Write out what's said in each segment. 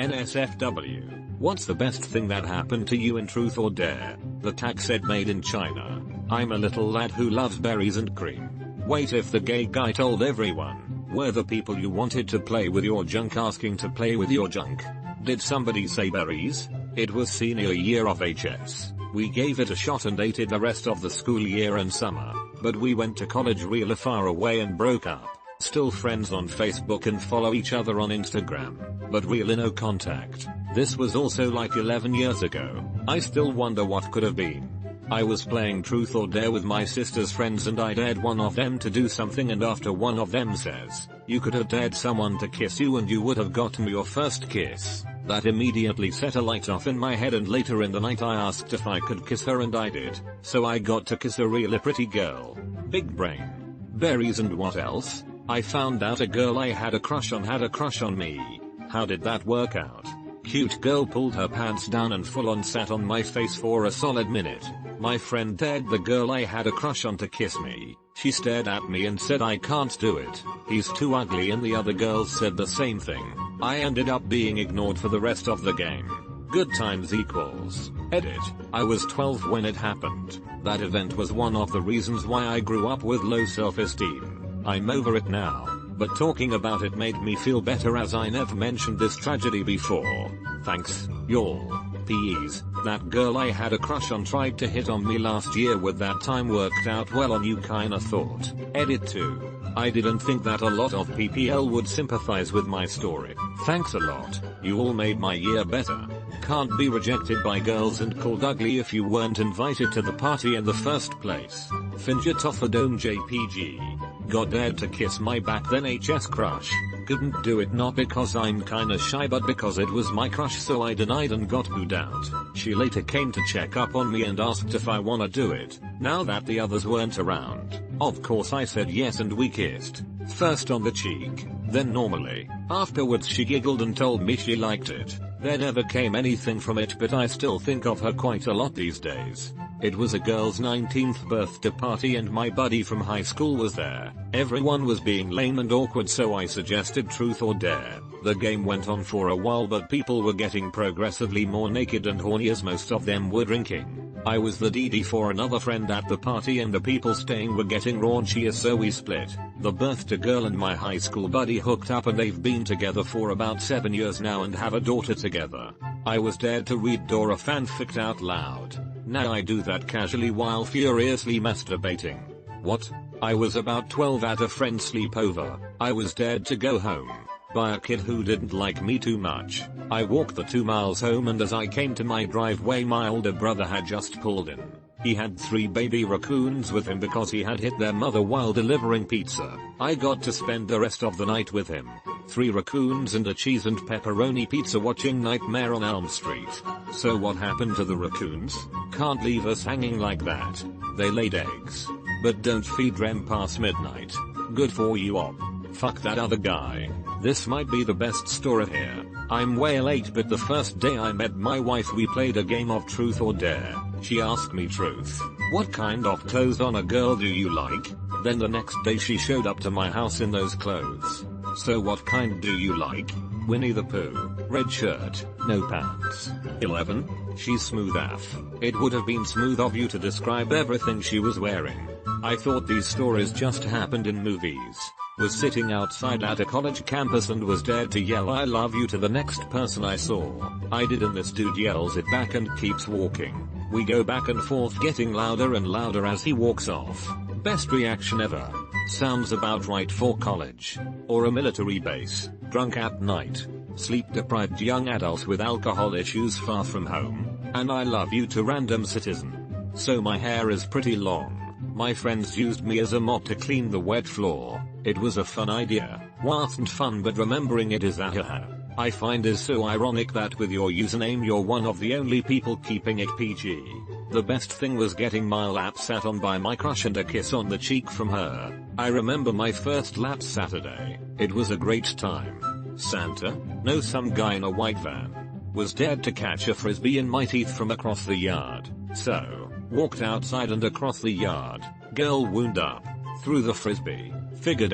NSFW. What's the best thing that happened to you in Truth or Dare? The tag said made in China. I'm a little lad who loves berries and cream. Wait, if the gay guy told everyone, were the people you wanted to play with your junk asking to play with your junk? Did somebody say berries? It was senior year of HS. We gave it a shot and ate it the rest of the school year and summer, but we went to college real far away and broke up. Still friends on Facebook and follow each other on Instagram, but really no contact. This was also like 11 years ago. I still wonder what could have been. I was playing Truth or Dare with my sister's friends and I dared one of them to do something, and after one of them says, "You could have dared someone to kiss you and you would have gotten your first kiss." That immediately set a light off in my head, and later in the night I asked if I could kiss her and I did. So I got to kiss a really pretty girl. Big brain. Berries and what else? I found out a girl I had a crush on me. How did that work out? Cute girl pulled her pants down and full on sat on my face for a solid minute. My friend dared the girl I had a crush on to kiss me. She stared at me and said I can't do it. He's too ugly, and the other girls said the same thing. I ended up being ignored for the rest of the game. Good times equals. Edit. I was 12 when it happened. That event was one of the reasons why I grew up with low self-esteem. I'm over it now, but talking about it made me feel better as I never mentioned this tragedy before. Thanks, y'all. P.S. That girl I had a crush on tried to hit on me last year, with that time worked out well on you kinda thought. Edit 2. I didn't think that a lot of PPL would sympathize with my story. Thanks a lot. You all made my year better. Can't be rejected by girls and called ugly if you weren't invited to the party in the first place. Fingertoffadome JPG. Got dared to kiss my back then HS crush. Couldn't do it, not because I'm kinda shy but because it was my crush, so I denied and got booed out. She later came to check up on me and asked if I wanna do it, now that the others weren't around. Of course I said yes and we kissed. First on the cheek, then normally. Afterwards she giggled and told me she liked it. There never came anything from it, but I still think of her quite a lot these days. It was a girl's 19th birthday party and my buddy from high school was there. Everyone was being lame and awkward, so I suggested Truth or Dare. The game went on for a while, but people were getting progressively more naked and horny as most of them were drinking. I was the DD for another friend at the party and the people staying were getting raunchier, so we split. The birthday girl and my high school buddy hooked up and they've been together for about 7 years now and have a daughter together. I was dared to read Dora fanfic out loud. Now I do that casually while furiously masturbating. What? I was about 12 at a friend's sleepover. I was dared to go home by a kid who didn't like me too much. I walked the 2 miles home, and as I came to my driveway my older brother had just pulled in. He had 3 baby raccoons with him because he had hit their mother while delivering pizza. I got to spend the rest of the night with him. 3 raccoons and a cheese and pepperoni pizza watching Nightmare on Elm Street. So what happened to the raccoons? Can't leave us hanging like that. They laid eggs. But don't feed them past midnight. Good for you, op. Fuck that other guy. This might be the best story here. I'm way late, but the first day I met my wife we played a game of Truth or Dare. She asked me, Truth, what kind of clothes on a girl do you like? Then the next day she showed up to my house in those clothes. So what kind do you like? Winnie the Pooh. Red shirt, no pants. 11. She's smooth AF. It would have been smooth of you to describe everything she was wearing. I thought these stories just happened in movies. Was sitting outside at a college campus and was dared to yell I love you to the next person I saw. I did, and this dude yells it back and keeps walking. We go back and forth, getting louder and louder as he walks off. Best reaction ever. Sounds about right for college. Or a military base. Drunk at night. Sleep deprived young adult with alcohol issues far from home. And I love you to random citizen. So my hair is pretty long. My friends used me as a mop to clean the wet floor. It was a fun idea. Wasn't fun, but remembering it is I find is so ironic that with your username you're one of the only people keeping it PG. The best thing was getting my lap sat on by my crush and a kiss on the cheek from her. I remember my first lap Saturday. It was a great time. Santa? No, some guy in a white van. Was dared to catch a frisbee in my teeth from across the yard. So, walked outside and across the yard. Girl wound up. Threw the frisbee. Figured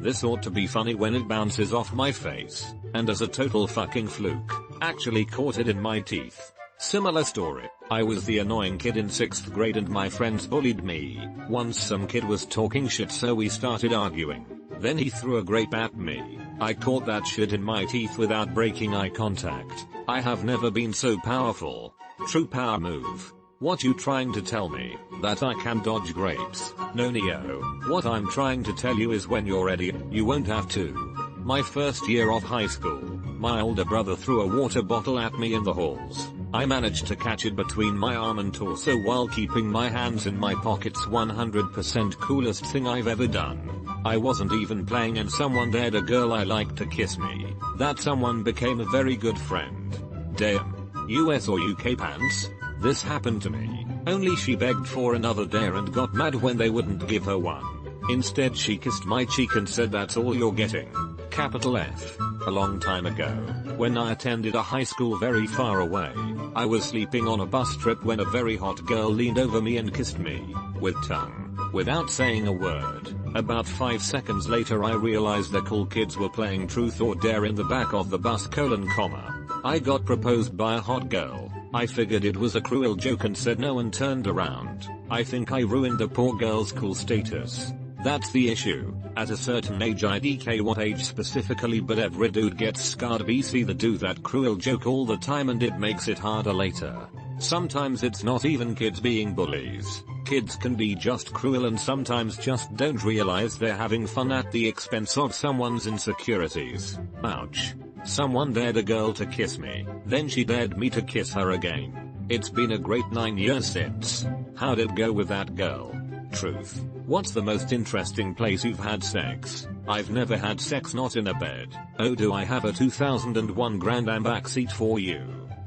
this ought to be funny when it bounces off my face. And as a total fucking fluke, Actually caught it in my teeth. Similar story. I was the annoying kid in 6th grade and my friends bullied me. Once some kid was talking shit so we started arguing. Then he threw a grape at me. I caught that shit in my teeth without breaking eye contact. I have never been so powerful. True power move. What you trying to tell me? That I can dodge grapes? No Neo. What I'm trying to tell you is when you're ready, you won't have to. My first year of high school, my older brother threw a water bottle at me in the halls. I managed to catch it between my arm and torso while keeping my hands in my pockets. 100% coolest thing I've ever done. I wasn't even playing and someone dared a girl I liked to kiss me. That someone became a very good friend. Damn. US or UK pants? This happened to me. Only she begged for another dare and got mad when they wouldn't give her one. Instead she kissed my cheek and said that's all you're getting. Capital F. A long time ago, when I attended a high school very far away, I was sleeping on a bus trip when a very hot girl leaned over me and kissed me, with tongue, without saying a word. About 5 seconds later I realized the cool kids were playing truth or dare in the back of the bus : I got proposed by a hot girl. I figured it was a cruel joke and said no and turned around. I think I ruined the poor girl's cool status. That's the issue. At a certain age, IDK what age specifically, but every dude gets scarred. BC, they do that cruel joke all the time and it makes it harder later. Sometimes it's not even kids being bullies. Kids can be just cruel and sometimes just don't realize they're having fun at the expense of someone's insecurities. Ouch. Someone dared a girl to kiss me, then she dared me to kiss her again. It's been a great 9 years since. How'd it go with that girl? Truth. What's the most interesting place you've had sex? I've never had sex, not in a bed. Oh, do I have a 2001 Grand Am backseat for you?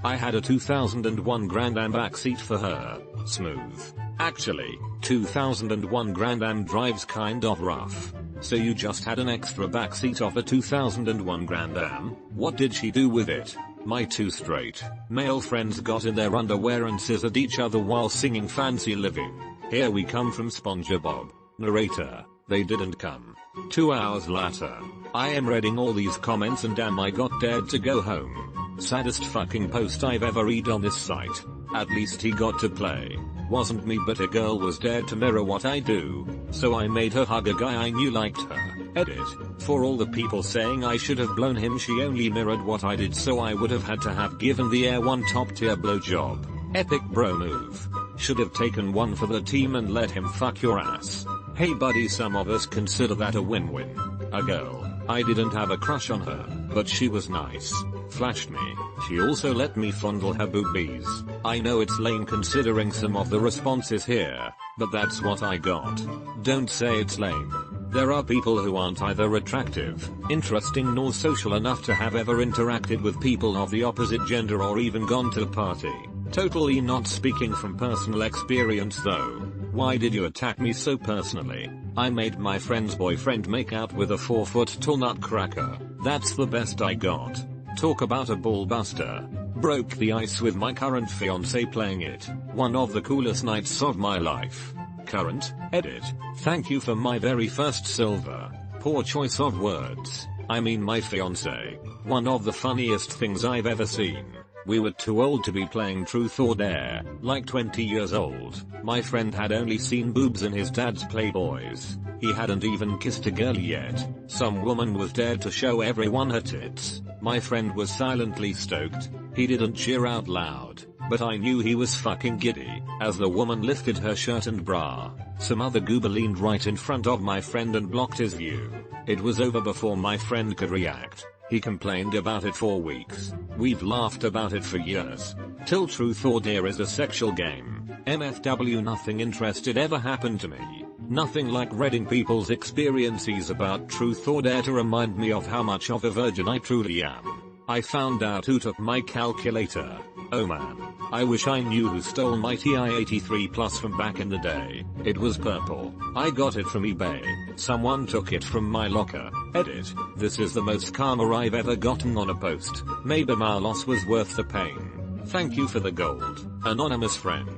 I had a 2001 Grand Am backseat for her. Smooth. Actually, 2001 Grand Am drives kind of rough. So you just had an extra backseat of a 2001 Grand Am? What did she do with it? My two straight male friends got in their underwear and scissored each other while singing Fancy Living. Here we come from SpongeBob. Narrator. They didn't come. 2 hours later. I am reading all these comments and damn, I got dared to go home. Saddest fucking post I've ever read on this site. At least he got to play. Wasn't me, but a girl was dared to mirror what I do. So I made her hug a guy I knew liked her. Edit. For all the people saying I should have blown him, she only mirrored what I did, so I would have had to have given the air one top tier blowjob. Epic bro move. Should have taken one for the team and let him fuck your ass. Hey buddy, some of us consider that a win-win. A girl. I didn't have a crush on her, but she was nice. Flashed me. She also let me fondle her boobies. I know it's lame considering some of the responses here, but that's what I got. Don't say it's lame. There are people who aren't either attractive, interesting, nor social enough to have ever interacted with people of the opposite gender or even gone to a party. Totally not speaking from personal experience though. Why did you attack me so personally? I made my friend's boyfriend make out with a 4-foot-tall nutcracker. That's the best I got. Talk about a ball buster. Broke the ice with my current fiance playing it. One of the coolest nights of my life. Current. Edit. Thank you for my very first silver. Poor choice of words. I mean my fiance. One of the funniest things I've ever seen. We were too old to be playing truth or dare, like 20 years old. My friend had only seen boobs in his dad's Playboys. He hadn't even kissed a girl yet. Some woman was dared to show everyone her tits. My friend was silently stoked. He didn't cheer out loud, but I knew he was fucking giddy, as the woman lifted her shirt and bra. Some other goober leaned right in front of my friend and blocked his view. It was over before my friend could react. He complained about it for weeks. We've laughed about it for years. Till truth or dare is a sexual game. NSFW, nothing interested ever happened to me. Nothing like reading people's experiences about truth or dare to remind me of how much of a virgin I truly am. I found out who took my calculator. Oh man. I wish I knew who stole my TI-83 Plus from back in the day. It was purple. I got it from eBay. Someone took it from my locker. Edit. This is the most karma I've ever gotten on a post. Maybe my loss was worth the pain. Thank you for the gold. Anonymous friend.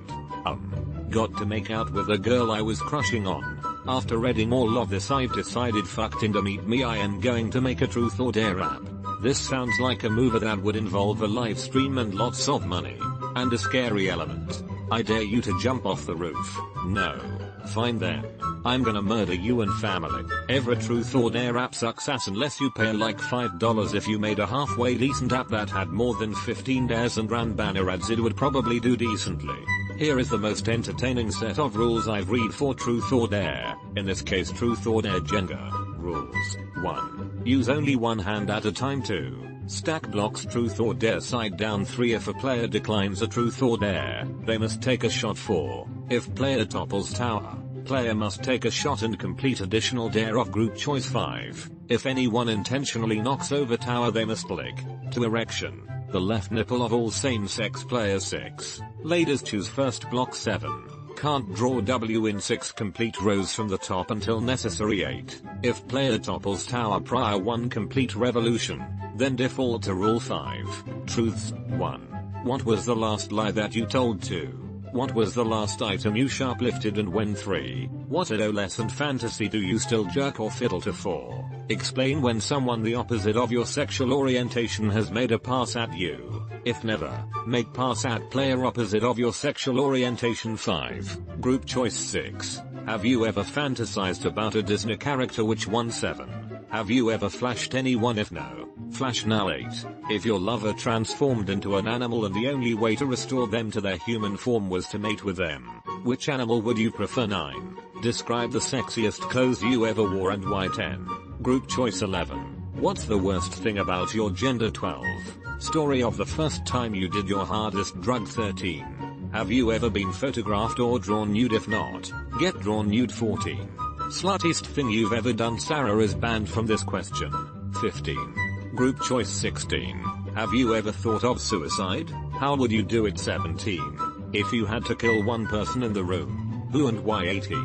Got to make out with a girl I was crushing on. After reading all of this, I've decided fuck Tinder, meet me, I am going to make a truth or dare app. This sounds like a movie that would involve a live stream and lots of money. And a scary element. I dare you to jump off the roof. No. Fine then. I'm gonna murder you and family. Every truth or dare app sucks ass unless you pay like $5. If you made a halfway decent app that had more than 15 dares and ran banner ads, it would probably do decently. Here is the most entertaining set of rules I've read for truth or dare. In this case, truth or dare Jenga. Rules. 1. Use only one hand at a time. 2. Stack blocks truth or dare side down. 3. If a player declines a truth or dare, they must take a shot. 4. If player topples tower, player must take a shot and complete additional dare of group choice. 5. If anyone intentionally knocks over tower, they must lick, to erection, the left nipple of all same-sex players. 6. Ladies choose first block. 7. Can't draw W in 6 complete rows from the top until necessary. 8. If player topples tower prior 1 complete revolution, then default to rule. 5. Truths. 1. What was the last lie that you told? 2. What was the last item you shoplifted and when? 3. What adolescent fantasy do you still jerk or fiddle to? 4. Explain when someone the opposite of your sexual orientation has made a pass at you. If never, make pass at player opposite of your sexual orientation. 5. Group choice. 6. Have you ever fantasized about a Disney character? Which one? 7. Have you ever flashed anyone? If no, flash now. 8. If your lover transformed into an animal and the only way to restore them to their human form was to mate with them, which animal would you prefer? 9. Describe the sexiest clothes you ever wore and why? 10. Group choice. 11. What's the worst thing about your gender? 12. Story of the first time you did your hardest drug. 13. Have you ever been photographed or drawn nude? If not, get drawn nude. 14. Sluttiest thing you've ever done. Sarah is banned from this question. 15. Group choice. 16. Have you ever thought of suicide? How would you do it? 17. If you had to kill one person in the room, who and why? 18.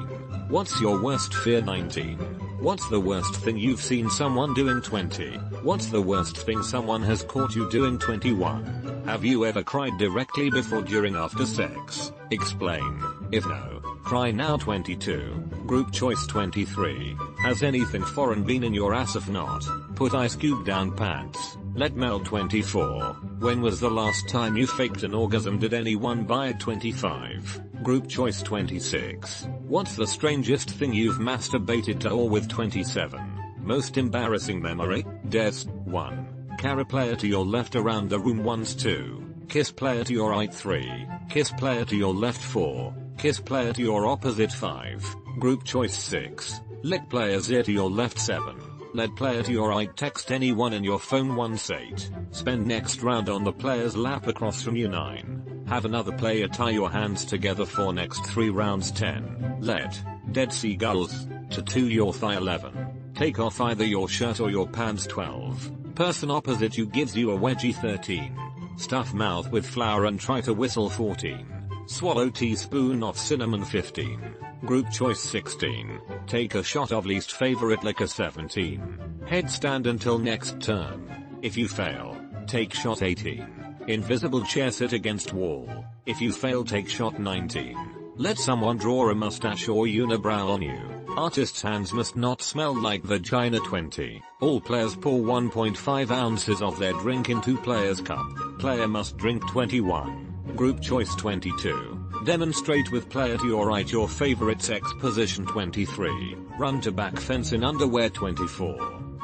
What's your worst fear? 19. What's the worst thing you've seen someone doing? 20. What's the worst thing someone has caught you doing? 21. Have you ever cried directly before, during, after sex? Explain. If no, cry now. 22. Group choice. 23. Has anything foreign been in your ass? If not, put Ice Cube down pants. Let melt. 24. When was the last time you faked an orgasm? Did anyone buy it? 25. Group choice. 26. What's the strangest thing you've masturbated to or with? 27. Most embarrassing memory? Des. 1. Carry player to your left around the room once. 2. Kiss player to your right. 3. Kiss player to your left. 4. Kiss player to your opposite. 5. Group choice. 6. Lick player's ear to your left. 7. Let player to your right text anyone in your phone once. 8. Spend next round on the player's lap across from you. 9. Have another player tie your hands together for next 3 rounds. 10. Let dead seagulls tattoo your thigh. 11. Take off either your shirt or your pants. 12. Person opposite you gives you a wedgie. 13. Stuff mouth with flour and try to whistle. 14. Swallow teaspoon of cinnamon. 15. Group choice. 16. Take a shot of least favorite liquor. 17. Headstand until next turn. If you fail, take shot. 18. Invisible chair, sit against wall. If you fail, take shot. 19. Let someone draw a mustache or unibrow on you. Artist's hands must not smell like vagina. 20. All players pour 1.5 ounces of their drink into player's cup. Player must drink. 21. Group choice. 22. Demonstrate with player to your right your favorite sex position. 23. Run to back fence in underwear. 24.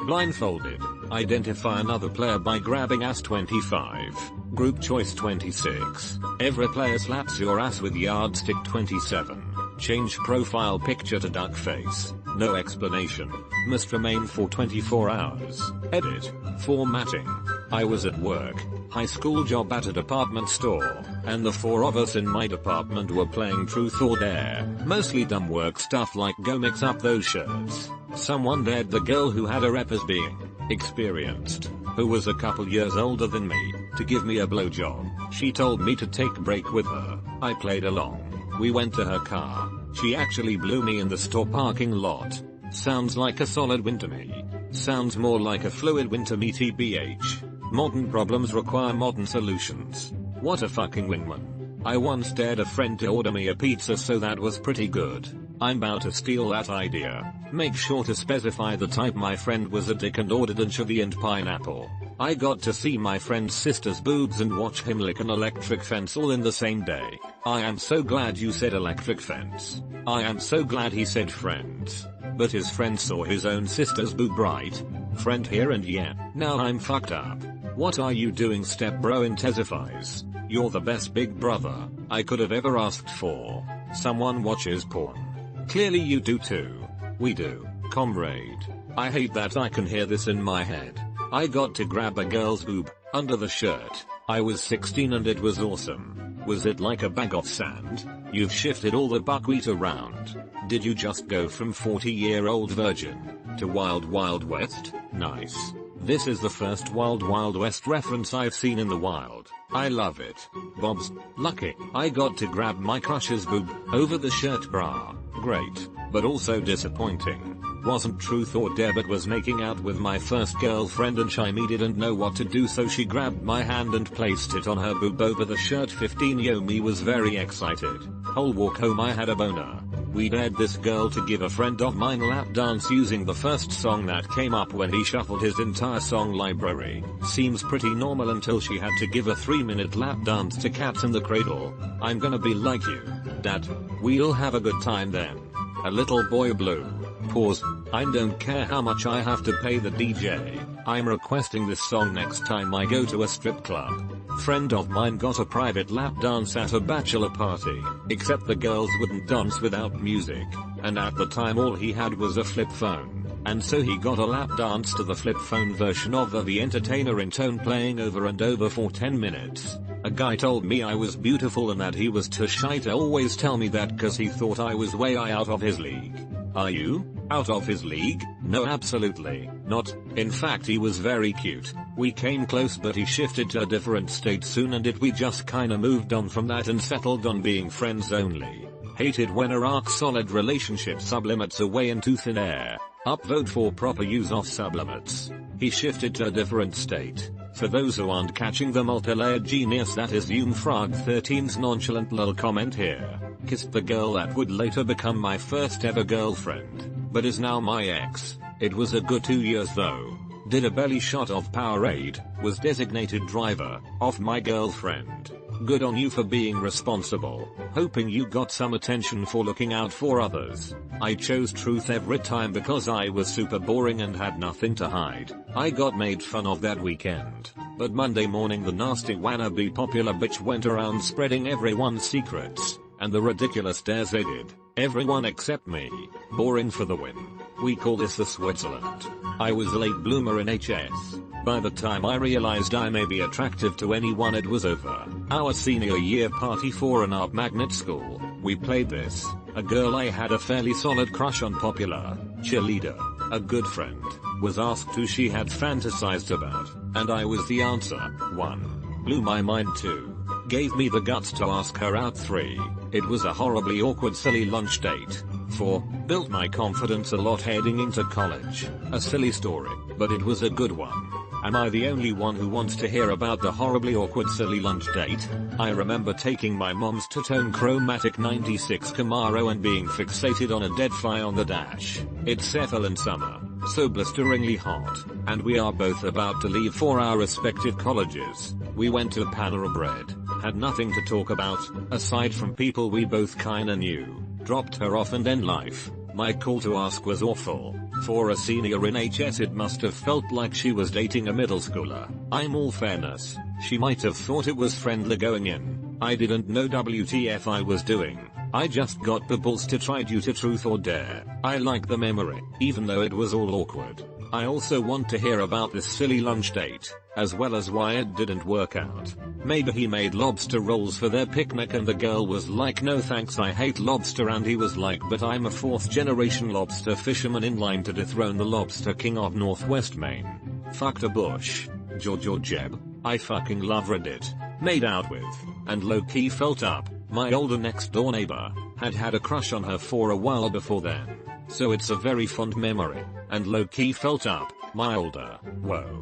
Blindfolded. Identify another player by grabbing ass. 25. Group choice. 26. Every player slaps your ass with yardstick. 27. Change profile picture to duck face. No explanation. Must remain for 24 hours. Edit. Formatting. I was at work. High school job at a department store, and the 4 of us in my department were playing truth or dare. Mostly dumb work stuff like go mix up those shirts. Someone dared the girl who had a rep as being experienced, who was a couple years older than me, to give me a blowjob. She told me to take break with her. I played along. We went to her car. She actually blew me in the store parking lot. Sounds like a solid win to me. Sounds more like a fluid win to me. TBH. Modern problems require modern solutions. What a fucking wingman. I once dared a friend to order me a pizza, so that was pretty good. I'm about to steal that idea. Make sure to specify the type. My friend was a dick and ordered anchovy and pineapple. I got to see my friend's sister's boobs and watch him lick an electric fence all in the same day. I am so glad you said electric fence. I am so glad he said friends. But his friend saw his own sister's boob, right? Friend here, and yeah, now I'm fucked up. What are you doing, step bro? Intensifies. You're the best big brother I could have ever asked for. Someone watches porn. Clearly you do too. We do, comrade. I hate that I can hear this in my head. I got to grab a girl's boob under the shirt. I was 16 and it was awesome. Was it like a bag of sand? You've shifted all the buckwheat around. Did you just go from 40-year-old virgin to Wild Wild West? Nice. This is the first Wild Wild West reference I've seen in the wild. I love it. Bob's lucky. I got to grab my crush's boob over the shirt bra. Great, but also disappointing. Wasn't truth or dare, but was making out with my first girlfriend and she didn't know what to do, so she grabbed my hand and placed it on her boob over the shirt. 15 yo me was very excited. Whole walk home I had a boner. We dared this girl to give a friend of mine lap dance using the first song that came up when he shuffled his entire song library. Seems pretty normal until she had to give a 3-minute lap dance to Cats in the Cradle. I'm gonna be like you, Dad. We'll have a good time then. A little boy blue. Pause. I don't care how much I have to pay the DJ. I'm requesting this song next time I go to a strip club. Friend of mine got a private lap dance at a bachelor party, except the girls wouldn't dance without music, and at the time all he had was a flip phone, and so he got a lap dance to the flip phone version of The Entertainer in tone playing over and over for 10 minutes. A guy told me I was beautiful and that he was too shy to always tell me that cause he thought I was way out of his league. Are you out of his league? No, absolutely not. In fact, he was very cute. We came close, but he shifted to a different state soon and we just kinda moved on from that and settled on being friends only. Hated when a rock solid relationship sublimits away into thin air. Upvote for proper use of sublimits. He shifted to a different state. For those who aren't catching the multi-layered genius, that is Frog 13's nonchalant lol comment here. Kissed the girl that would later become my first ever girlfriend, but is now my ex. It was a good 2 years though. Did a belly shot of Powerade, was designated driver of my girlfriend. Good on you for being responsible. Hoping you got some attention for looking out for others. I chose truth every time because I was super boring and had nothing to hide. I got made fun of that weekend. But Monday morning the nasty wannabe popular bitch went around spreading everyone's secrets. And the ridiculous dares they did. Everyone except me. Boring for the win. We call this the Switzerland. I was a late bloomer in HS. By the time I realized I may be attractive to anyone, it was over. Our senior year party for an art magnet school. We played this. A girl I had a fairly solid crush on, popular cheerleader, a good friend, was asked who she had fantasized about, and I was the answer. 1. Blew my mind. 2. Gave me the guts to ask her out. 3. It was a horribly awkward silly lunch date. 4. Built my confidence a lot heading into college. A silly story, but it was a good one. Am I the only one who wants to hear about the horribly awkward silly lunch date? I remember taking my mom's two-tone chromatic 96 Camaro and being fixated on a dead fly on the dash. It's Cephalon in summer, so blisteringly hot, and we are both about to leave for our respective colleges. We went to Panera Bread, had nothing to talk about, aside from people we both kinda knew, dropped her off and end life. My call to ask was awful. For a senior in HS it must have felt like she was dating a middle schooler. I'm all fairness, she might have thought it was friendly going in. I didn't know WTF I was doing. I just got the balls to try due to truth or dare. I like the memory, even though it was all awkward. I also want to hear about this silly lunch date, as well as why it didn't work out. Maybe he made lobster rolls for their picnic and the girl was like, no thanks, I hate lobster, and he was like, but I'm a 4th generation lobster fisherman in line to dethrone the lobster king of Northwest Maine. Fucked a bush. Jeb. I fucking love Reddit. Made out with, and low-key felt up, my older next door neighbor, had a crush on her for a while before then. So it's a very fond memory, and low-key felt up, my older, whoa.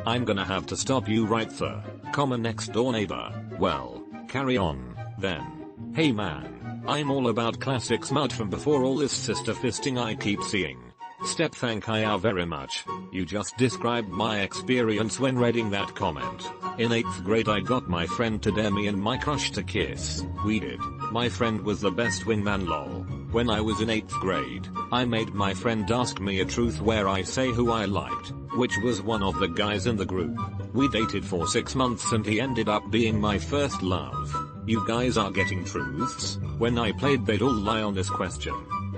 I'm gonna have to stop you right there, next door neighbor. Well, carry on, then. Hey man, I'm all about classic smut from before all this sister fisting I keep seeing. Step thank you very much. You just described my experience when reading that comment. In 8th grade I got my friend to dare me and my crush to kiss. We did. My friend was the best wingman lol. When I was in 8th grade, I made my friend ask me a truth where I say who I liked, which was one of the guys in the group. We dated for 6 months and he ended up being my first love. You guys are getting truths? When I played they'd all lie on this question.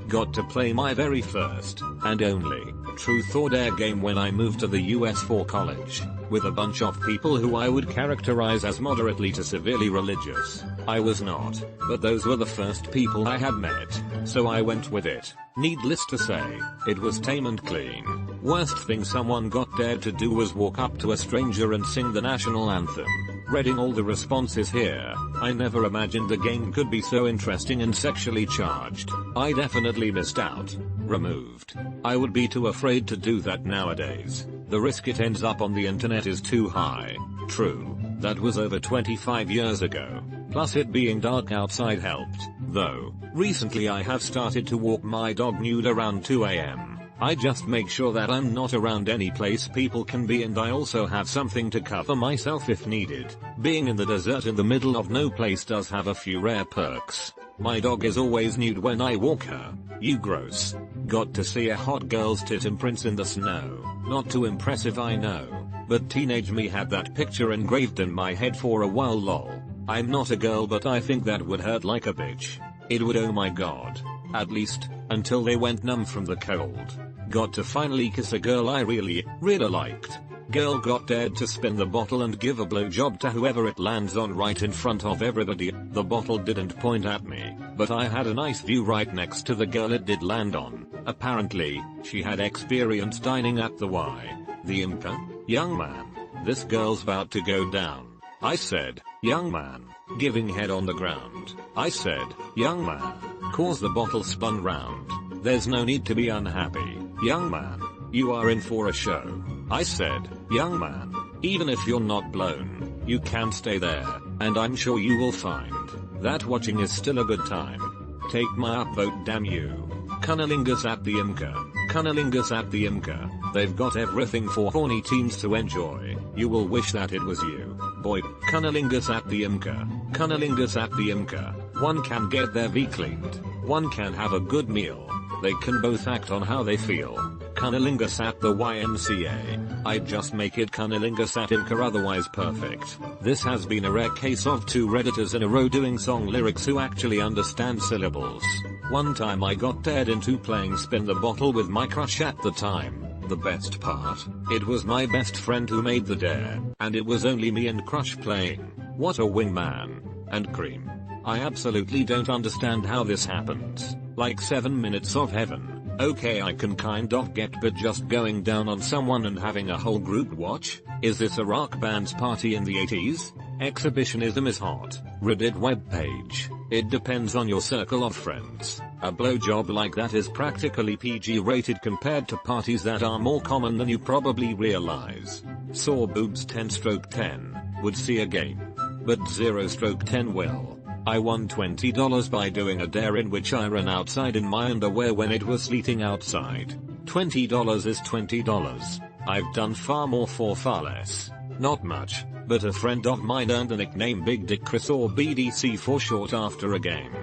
Got to play my very first, and only, truth or dare game when I moved to the US for college, with a bunch of people who I would characterize as moderately to severely religious. I was not, but those were the first people I had met, so I went with it. Needless to say, it was tame and clean. Worst thing someone got dared to do was walk up to a stranger and sing the national anthem. Reading all the responses here, I never imagined the game could be so interesting and sexually charged. I definitely missed out. Removed. I would be too afraid to do that nowadays. The risk it ends up on the internet is too high. True, that was over 25 years ago. Plus it being dark outside helped. Though, recently I have started to walk my dog nude around 2 AM. I just make sure that I'm not around any place people can be, and I also have something to cover myself if needed. Being in the desert in the middle of no place does have a few rare perks. My dog is always nude when I walk her. You gross. Got to see a hot girl's tit imprints in the snow. Not too impressive I know, but teenage me had that picture engraved in my head for a while lol. I'm not a girl but I think that would hurt like a bitch. It would, oh my god. At least, until they went numb from the cold. Got to finally kiss a girl I really liked. Girl got dared to spin the bottle and give a blowjob to whoever it lands on right in front of everybody. The bottle didn't point at me, but I had a nice view right next to the girl it did land on. Apparently, she had experience dining at the the Imca. Young man, this girl's about to go down. I said, young man, giving head on the ground. I said, young man, cause the bottle spun round. There's no need to be unhappy, young man. You are in for a show. I said, young man, even if you're not blown, you can stay there, and I'm sure you will find that watching is still a good time. Take my upvote, damn you. Cunnilingus at the Imca. Cunnilingus at the Imca. They've got everything for horny teens to enjoy. You will wish that it was you. Boy, Cunnilingus at the Imca. Cunnilingus at the Imca. One can get their V cleaned. One can have a good meal. They can both act on how they feel. Cunnilingus at the YMCA. I'd just make it Cunnilingus at Imca, otherwise perfect. This has been a rare case of 2 redditors in a row doing song lyrics who actually understand syllables. One time I got dared into playing spin the bottle with my crush at the time. The best part, it was my best friend who made the dare, and it was only me and crush playing. What a wingman. And cream. I absolutely don't understand how this happens. Like 7 minutes of heaven. Okay, I can kind of get, but just going down on someone and having a whole group watch? Is this a rock band's party in the 80s? Exhibitionism is hot. Reddit webpage. It depends on your circle of friends. A blowjob like that is practically PG rated compared to parties that are more common than you probably realize. Saw boobs 10/10. Would see again. But 0/10 will. I won $20 by doing a dare in which I ran outside in my underwear when it was sleeting outside. $20 is $20. I've done far more for far less. Not much, but a friend of mine earned the nickname Big Dick Chris, or BDC for short, after a game.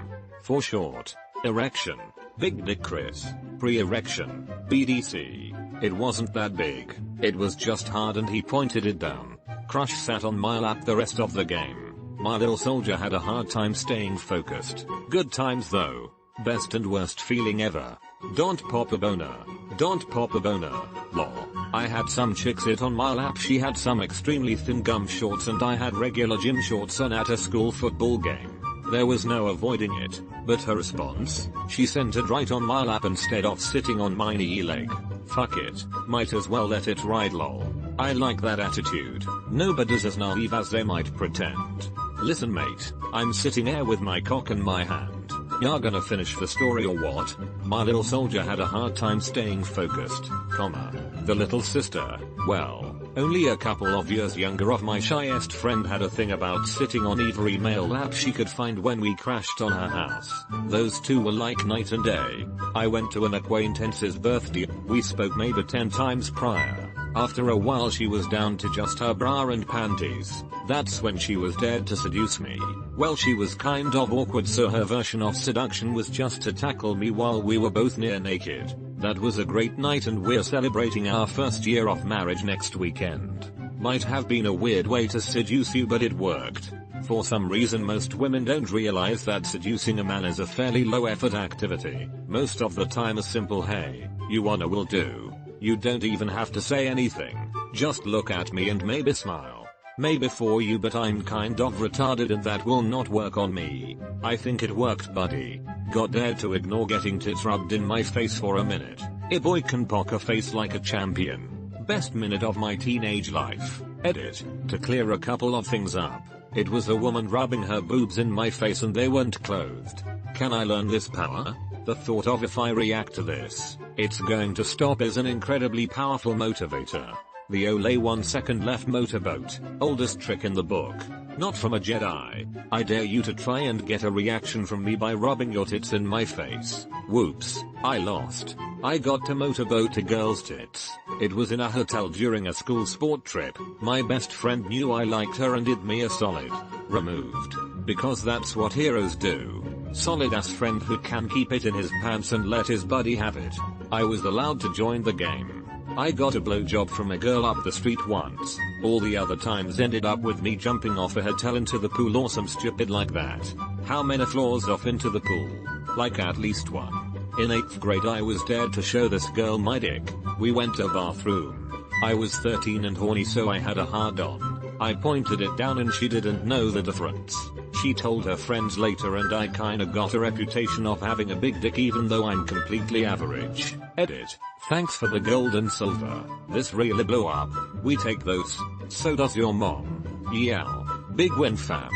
For short. Erection. Big Dick Chris. Pre-erection. BDC. It wasn't that big. It was just hard and he pointed it down. Crush sat on my lap the rest of the game. My little soldier had a hard time staying focused. Good times though. Best and worst feeling ever. Don't pop a boner. Don't pop a boner. Lol. I had some chick sit on my lap. She had some extremely thin gum shorts and I had regular gym shorts on at a school football game. There was no avoiding it, but her response? She centered right on my lap instead of sitting on my knee leg. Fuck it. Might as well let it ride lol. I like that attitude. Nobody's as naive as they might pretend. Listen mate, I'm sitting here with my cock in my hand. Y'all gonna finish the story or what? My little soldier had a hard time staying focused, comma. The little sister, well, only a couple of years younger, of my shyest friend had a thing about sitting on every male lap she could find when we crashed on her house. Those two were like night and day. I went to an acquaintance's birthday. We spoke maybe 10 times prior. After a while she was down to just her bra and panties. That's when she was dared to seduce me. Well, she was kind of awkward, so her version of seduction was just to tackle me while we were both near naked. That was a great night, and we're celebrating our first year of marriage next weekend. Might have been a weird way to seduce you, but it worked. For some reason most women don't realize that seducing a man is a fairly low effort activity. Most of the time a simple "hey, you wanna" will do. You don't even have to say anything. Just look at me and maybe smile. Maybe for you, but I'm kind of retarded and that will not work on me. I think it worked, buddy. Got dared to ignore getting tits rubbed in my face for a minute. A boy can poker face like a champion. Best minute of my teenage life. Edit. To clear a couple of things up. It was a woman rubbing her boobs in my face and they weren't clothed. Can I learn this power? The thought of if I react to this, it's going to stop is an incredibly powerful motivator. The Olay 1 second left motorboat, oldest trick in the book. Not from a Jedi. I dare you to try and get a reaction from me by rubbing your tits in my face. Whoops, I lost. I got to motorboat a girl's tits. It was in a hotel during a school sport trip. My best friend knew I liked her and did me a solid. Removed. Because that's what heroes do. Solid ass friend who can keep it in his pants and let his buddy have it. I was allowed to join the game. I got a blowjob from a girl up the street once. All the other times ended up with me jumping off a hotel into the pool or some stupid like that. How many floors off into the pool? Like at least one. In 8th grade I was dared to show this girl my dick. We went to a bathroom. I was 13 and horny, so I had a hard on. I pointed it down and she didn't know the difference. She told her friends later and I kinda got a reputation of having a big dick even though I'm completely average. Edit. Thanks for the gold and silver. This really blew up. We take those. So does your mom. Yell. Big win, fam.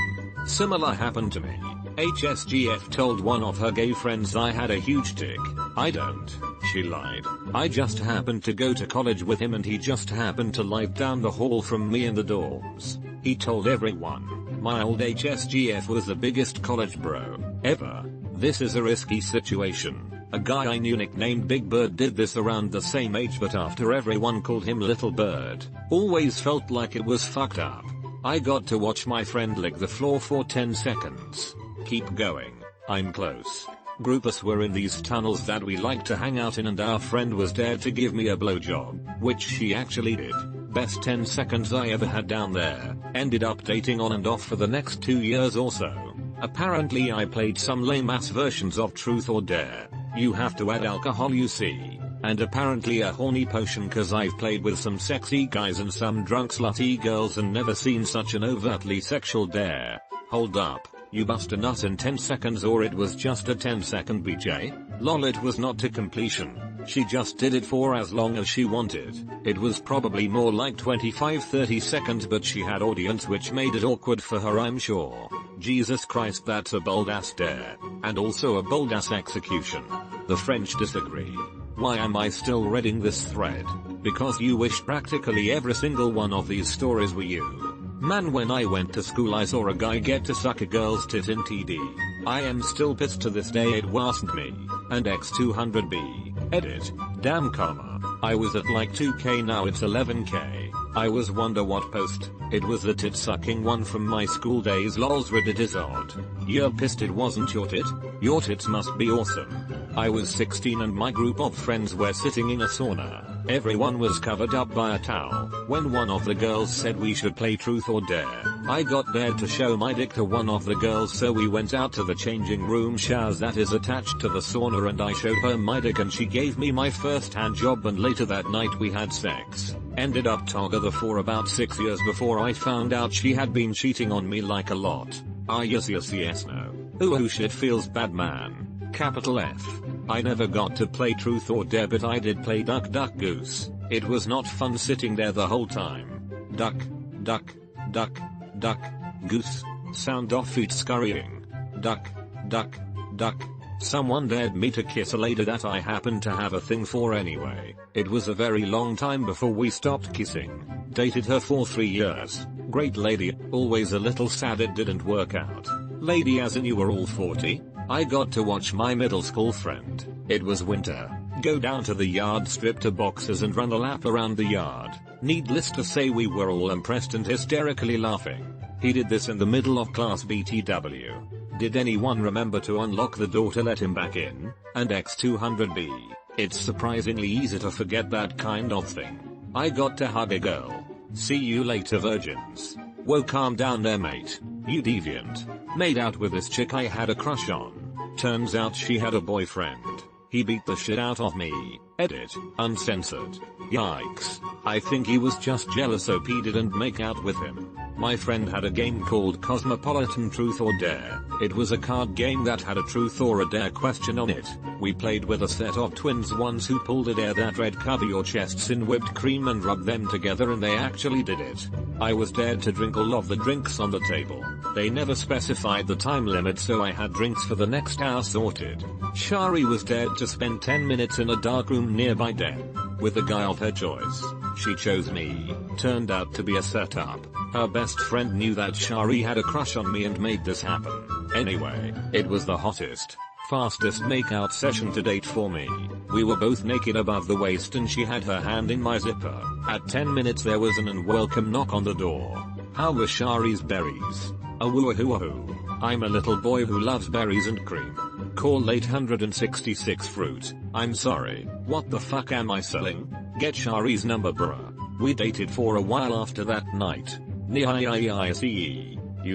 Similar happened to me. HSGF told one of her gay friends I had a huge dick. I don't. She lied. I just happened to go to college with him and he just happened to live down the hall from me in the dorms. He told everyone. My old HSGF was the biggest college bro ever. This is a risky situation. A guy I knew nicknamed Big Bird did this around the same age, but after everyone called him Little Bird. Always felt like it was fucked up. I got to watch my friend lick the floor for 10 seconds. Keep going. I'm close. Group us were in these tunnels that we like to hang out in and our friend was dared to give me a blowjob, which she actually did. Best 10 seconds I ever had down there. Ended up dating on and off for the next 2 years or so. Apparently I played some lame ass versions of Truth or Dare. You have to add alcohol, you see. And apparently a horny potion, cause I've played with some sexy guys and some drunk slutty girls and never seen such an overtly sexual dare. Hold up. You bust a nut in 10 seconds or it was just a 10-second BJ? Lol, it was not to completion. She just did it for as long as she wanted. It was probably more like 25-30 seconds, but she had audience which made it awkward for her, I'm sure. Jesus Christ, that's a bold ass dare. And also a bold ass execution. The French disagree. Why am I still reading this thread? Because you wish practically every single one of these stories were you. Man, when I went to school I saw a guy get to suck a girl's tit in TD. I am still pissed to this day it wasn't me. And X200B. Edit. Damn karma. I was at like 2k, now it's 11k. I was wonder what post. It was the tit sucking one from my school days. Lols, Reddit is odd. You're pissed it wasn't your tit? Your tits must be awesome. I was 16 and my group of friends were sitting in a sauna. Everyone was covered up by a towel. When one of the girls said we should play Truth or Dare, I got dared to show my dick to one of the girls, so we went out to the changing room showers that is attached to the sauna and I showed her my dick and she gave me my first hand job, and later that night we had sex. Ended up together for about 6 years before I found out she had been cheating on me like a lot. Ah yes no. Ooh shit, feels bad, man. Capital F. I never got to play Truth or Dare, but I did play Duck Duck Goose. It was not fun sitting there the whole time. Duck, duck, duck, duck, goose. Sound of feet scurrying. Duck, duck, duck. Someone dared me to kiss a lady that I happened to have a thing for anyway. It was a very long time before we stopped kissing. Dated her for 3 years. Great lady, always a little sad it didn't work out. Lady as in you were all 40? I got to watch my middle school friend. It was winter. Go down to the yard, strip to boxers and run a lap around the yard. Needless to say we were all impressed and hysterically laughing. He did this in the middle of class BTW. Did anyone remember to unlock the door to let him back in? And X200B. It's surprisingly easy to forget that kind of thing. I got to hug a girl. See you later virgins. Whoa, calm down there mate. You deviant. Made out with this chick I had a crush on. Turns out she had a boyfriend. He beat the shit out of me. Edit. Uncensored. Yikes. I think he was just jealous so P didn't make out with him. My friend had a game called Cosmopolitan Truth or Dare. It was a card game that had a truth or a dare question on it. We played with a set of twins once who pulled a dare that read cover your chests in whipped cream and rub them together, and they actually did it. I was dared to drink all of the drinks on the table. They never specified the time limit, so I had drinks for the next hour sorted. Shari was dared to spend 10 minutes in a dark room nearby Den with a guy of her choice. She chose me. Turned out to be a setup. Her best friend knew that Shari had a crush on me and made this happen. Anyway, it was the hottest, fastest makeout session to date for me. We were both naked above the waist and she had her hand in my zipper. At 10 minutes there was an unwelcome knock on the door. How were Shari's berries? A woo-a-hoo-a-hoo. I'm a little boy who loves berries and cream. Call 866 fruit. I'm sorry, what the fuck am I selling? Get Shari's number bruh. We dated for a while after that night. You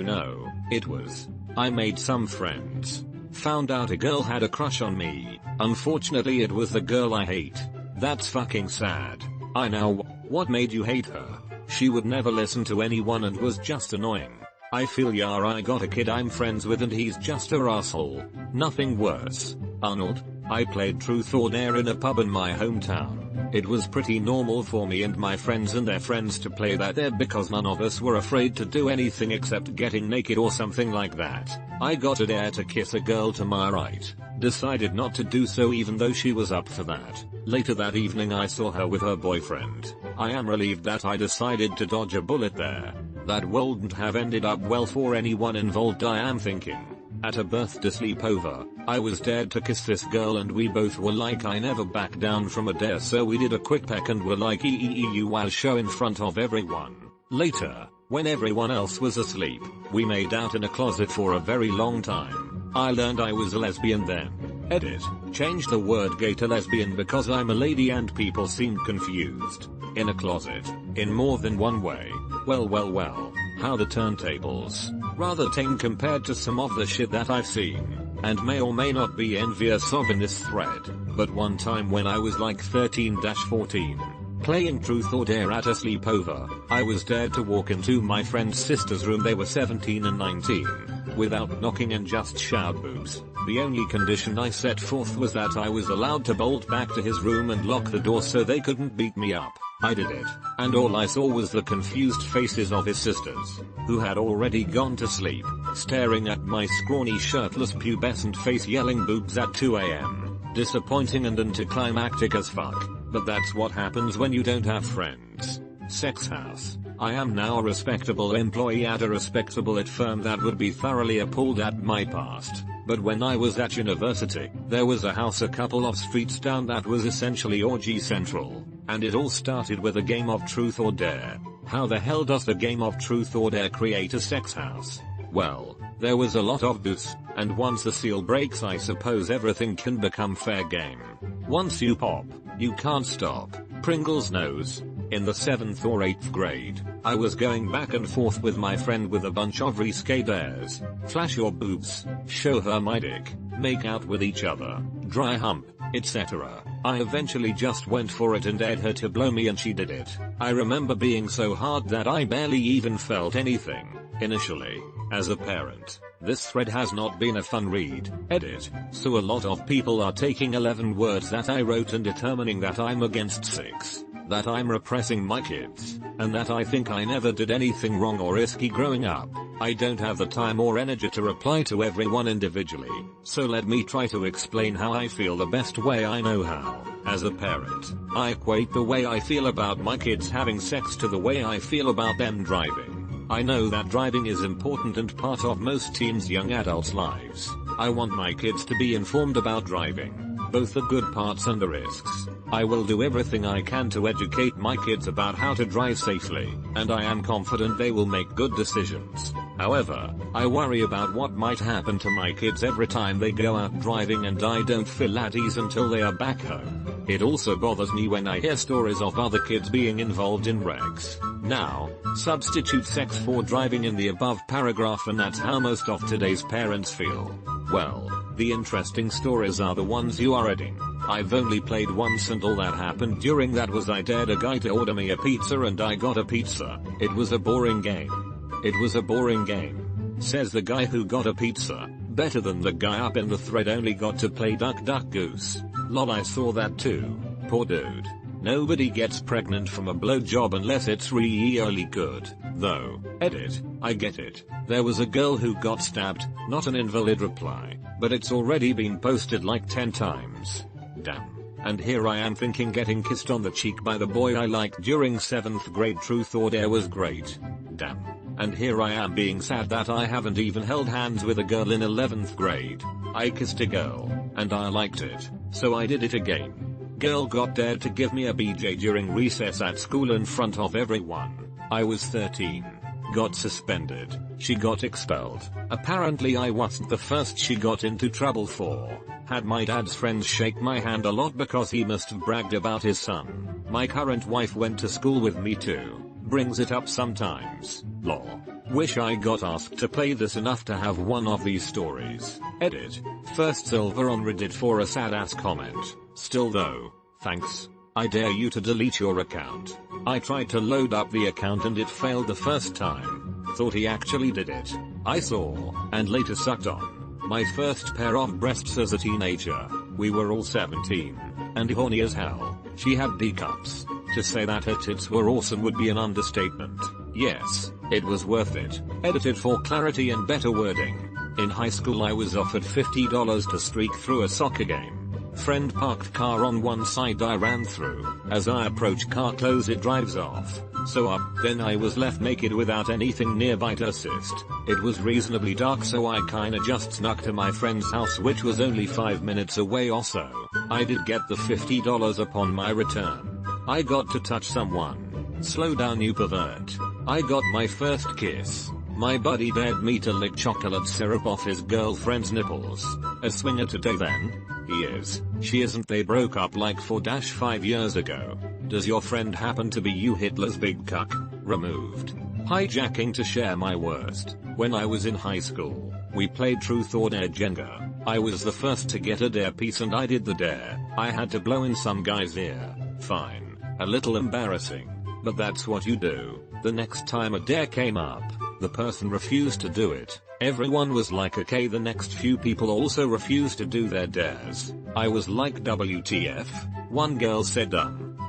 know, it was. I made some friends. Found out a girl had a crush on me. Unfortunately it was the girl I hate. That's fucking sad. I know. What made you hate her? She would never listen to anyone and was just annoying. I feel ya, I got a kid I'm friends with and he's just a asshole. Nothing worse. Arnold, I played Truth or Dare in a pub in my hometown. It was pretty normal for me and my friends and their friends to play that there because none of us were afraid to do anything except getting naked or something like that. I got a dare to kiss a girl to my right. Decided not to do so even though she was up for that. Later that evening I saw her with her boyfriend. I am relieved that I decided to dodge a bullet there. That wouldn't have ended up well for anyone involved, I am thinking. At a birthday sleepover, I was dared to kiss this girl and we both were like I never back down from a dare, so we did a quick peck and were like eeeeu while show in front of everyone. Later, when everyone else was asleep, we made out in a closet for a very long time. I learned I was a lesbian then. Edit. Changed the word gay to lesbian because I'm a lady and people seemed confused. In a closet. In more than one way. Well. How the turntables. Rather tame compared to some of the shit that I've seen. And may or may not be envious of in this thread. But one time when I was like 13-14. Playing Truth or Dare at a sleepover, I was dared to walk into my friend's sister's room, they were 17 and 19. Without knocking and just shout boobs. The only condition I set forth was that I was allowed to bolt back to his room and lock the door so they couldn't beat me up. I did it, and all I saw was the confused faces of his sisters, who had already gone to sleep, staring at my scrawny shirtless pubescent face yelling boobs at 2 AM. Disappointing and anticlimactic as fuck, but that's what happens when you don't have friends. Sex house. I am now a respectable employee at a respectable firm that would be thoroughly appalled at my past. But when I was at university, there was a house a couple of streets down that was essentially orgy central. And it all started with a game of Truth or Dare. How the hell does the game of Truth or Dare create a sex house? Well, there was a lot of booze, and once the seal breaks I suppose everything can become fair game. Once you pop, you can't stop. Pringles nose. In the 7th or 8th grade, I was going back and forth with my friend with a bunch of risque dares. Flash your boobs, show her my dick, make out with each other, dry hump, etc. I eventually just went for it and dared her to blow me and she did it. I remember being so hard that I barely even felt anything, initially. As a parent, this thread has not been a fun read. Edit. So a lot of people are taking 11 words that I wrote and determining that I'm against 6. That I'm repressing my kids, and that I think I never did anything wrong or risky growing up. I don't have the time or energy to reply to everyone individually, so let me try to explain how I feel the best way I know how. As a parent, I equate the way I feel about my kids having sex to the way I feel about them driving. I know that driving is important and part of most teens' young adults' lives. I want my kids to be informed about driving, both the good parts and the risks. I will do everything I can to educate my kids about how to drive safely, and I am confident they will make good decisions. However, I worry about what might happen to my kids every time they go out driving, and I don't feel at ease until they are back home. It also bothers me when I hear stories of other kids being involved in wrecks. Now, substitute sex for driving in the above paragraph and that's how most of today's parents feel. Well, the interesting stories are the ones you are reading. I've only played once and all that happened during that was I dared a guy to order me a pizza and I got a pizza. It was a boring game. It was a boring game. Says the guy who got a pizza. Better than the guy up in the thread only got to play duck duck goose. Lol, I saw that too. Poor dude. Nobody gets pregnant from a blowjob unless it's really good. Though, edit, I get it. There was a girl who got stabbed, not an invalid reply, but it's already been posted like 10 times. Damn. And here I am thinking getting kissed on the cheek by the boy I liked during 7th grade truth or dare was great. Damn. And here I am being sad that I haven't even held hands with a girl in 11th grade. I kissed a girl, and I liked it, so I did it again. Girl got dared to give me a BJ during recess at school in front of everyone. I was 13. Got suspended. She got expelled. Apparently I wasn't the first she got into trouble for. Had my dad's friends shake my hand a lot because he must have bragged about his son. My current wife went to school with me too. Brings it up sometimes. Lol. Wish I got asked to play this enough to have one of these stories. Edit. First silver on Reddit for a sad ass comment. Still though, thanks. I dare you to delete your account. I tried to load up the account and it failed the first time. Thought he actually did it. I saw, and later sucked on, my first pair of breasts as a teenager. We were all 17, and horny as hell. She had D cups. To say that her tits were awesome would be an understatement. Yes, it was worth it. Edited for clarity and better wording. In high school I was offered $50 to streak through a soccer game. Friend parked car on one side, I ran through. As I approach car close it drives off. So up, then I was left naked without anything nearby to assist. It was reasonably dark so I kinda just snuck to my friend's house which was only 5 minutes away or so. I did get the $50 upon my return. I got to touch someone. Slow down you pervert. I got my first kiss. My buddy dared me to lick chocolate syrup off his girlfriend's nipples. A swinger today then? He is. She isn't. They broke up like 4-5 years ago. Does your friend happen to be you, Hitler's big cuck? Removed. Hijacking to share my worst. When I was in high school, we played truth or dare Jenga. I was the first to get a dare piece and I did the dare. I had to blow in some guy's ear. Fine. A little embarrassing. But that's what you do. The next time a dare came up, the person refused to do it. Everyone was like okay, the next few people also refused to do their dares. I was like WTF. One girl said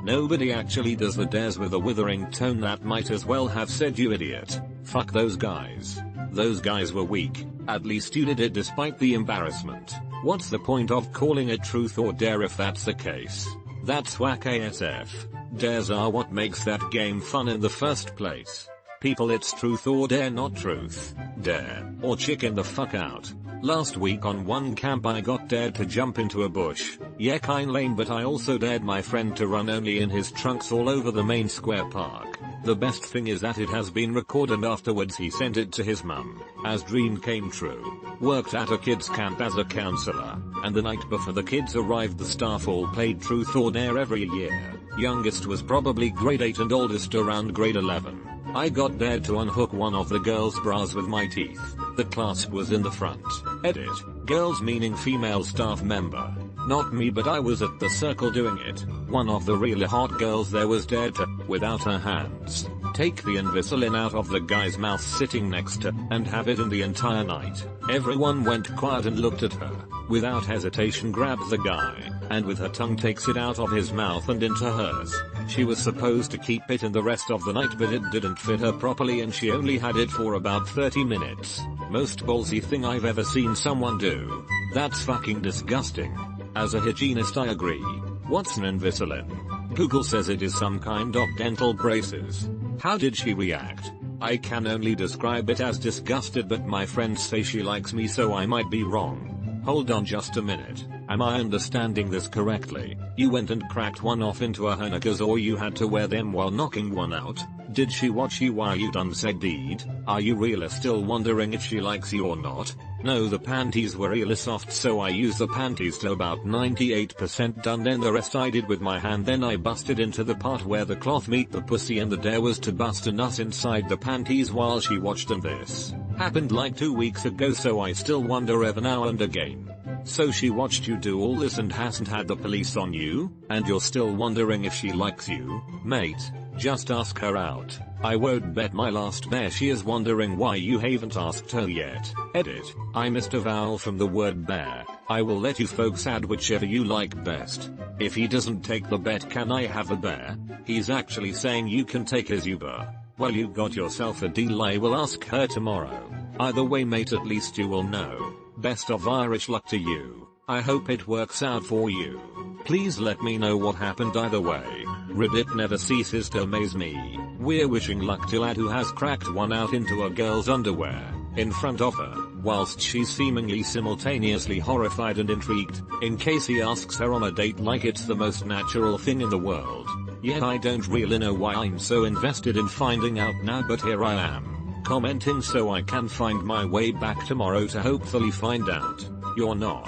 nobody actually does the dares with a withering tone that might as well have said you idiot. Fuck those guys. Those guys were weak. At least you did it despite the embarrassment. What's the point of calling it truth or dare if that's the case? That's whack ASF. Dares are what makes that game fun in the first place. People, it's truth or dare, not truth, dare, or chicken the fuck out. Last week on one camp I got dared to jump into a bush. Yeah, kinda lame, but I also dared my friend to run only in his trunks all over the main square park. The best thing is that it has been recorded. Afterwards he sent it to his mum. As dream came true. Worked at a kids camp as a counselor, and the night before the kids arrived the staff all played truth or dare every year. Youngest was probably grade 8 and oldest around grade 11. I got dared to unhook one of the girls' bras with my teeth. The clasp was in the front. Edit. Girls meaning female staff member. Not me, but I was at the circle doing it. One of the really hot girls there was dared to, without her hands, take the Invisalign out of the guy's mouth sitting next to, and have it in the entire night. Everyone went quiet and looked at her. Without hesitation grabs the guy, and with her tongue takes it out of his mouth and into hers. She was supposed to keep it in the rest of the night, but it didn't fit her properly and she only had it for about 30 minutes. Most ballsy thing I've ever seen someone do. That's fucking disgusting. As a hygienist I agree. What's an Invisalign? Google says it is some kind of dental braces. How did she react? I can only describe it as disgusted, but my friends say she likes me, so I might be wrong. Hold on just a minute. Am I understanding this correctly? You went and cracked one off into her knickers, or you had to wear them while knocking one out? Did she watch you while you done said deed? Are you really still wondering if she likes you or not? No, the panties were really soft, so I used the panties to about 98% done, then the rest I did with my hand. Then I busted into the part where the cloth meet the pussy, and the dare was to bust a nut inside the panties while she watched, and this happened like 2 weeks ago, so I still wonder every now and again. So she watched you do all this and hasn't had the police on you? And you're still wondering if she likes you? Mate, just ask her out. I won't bet my last bear she is wondering why you haven't asked her yet. Edit. I missed a vowel from the word bear. I will let you folks add whichever you like best. If he doesn't take the bet, can I have a bear? He's actually saying you can take his Uber. Well, you got yourself a deal. I will ask her tomorrow. Either way, mate, at least you will know. Best of Irish luck to you. I hope it works out for you. Please let me know what happened either way. Reddit never ceases to amaze me. We're wishing luck to lad who has cracked one out into a girl's underwear in front of her, whilst she's seemingly simultaneously horrified and intrigued, in case he asks her on a date like it's the most natural thing in the world. Yet I don't really know why I'm so invested in finding out now, but here I am, commenting so I can find my way back tomorrow to hopefully find out. You're not.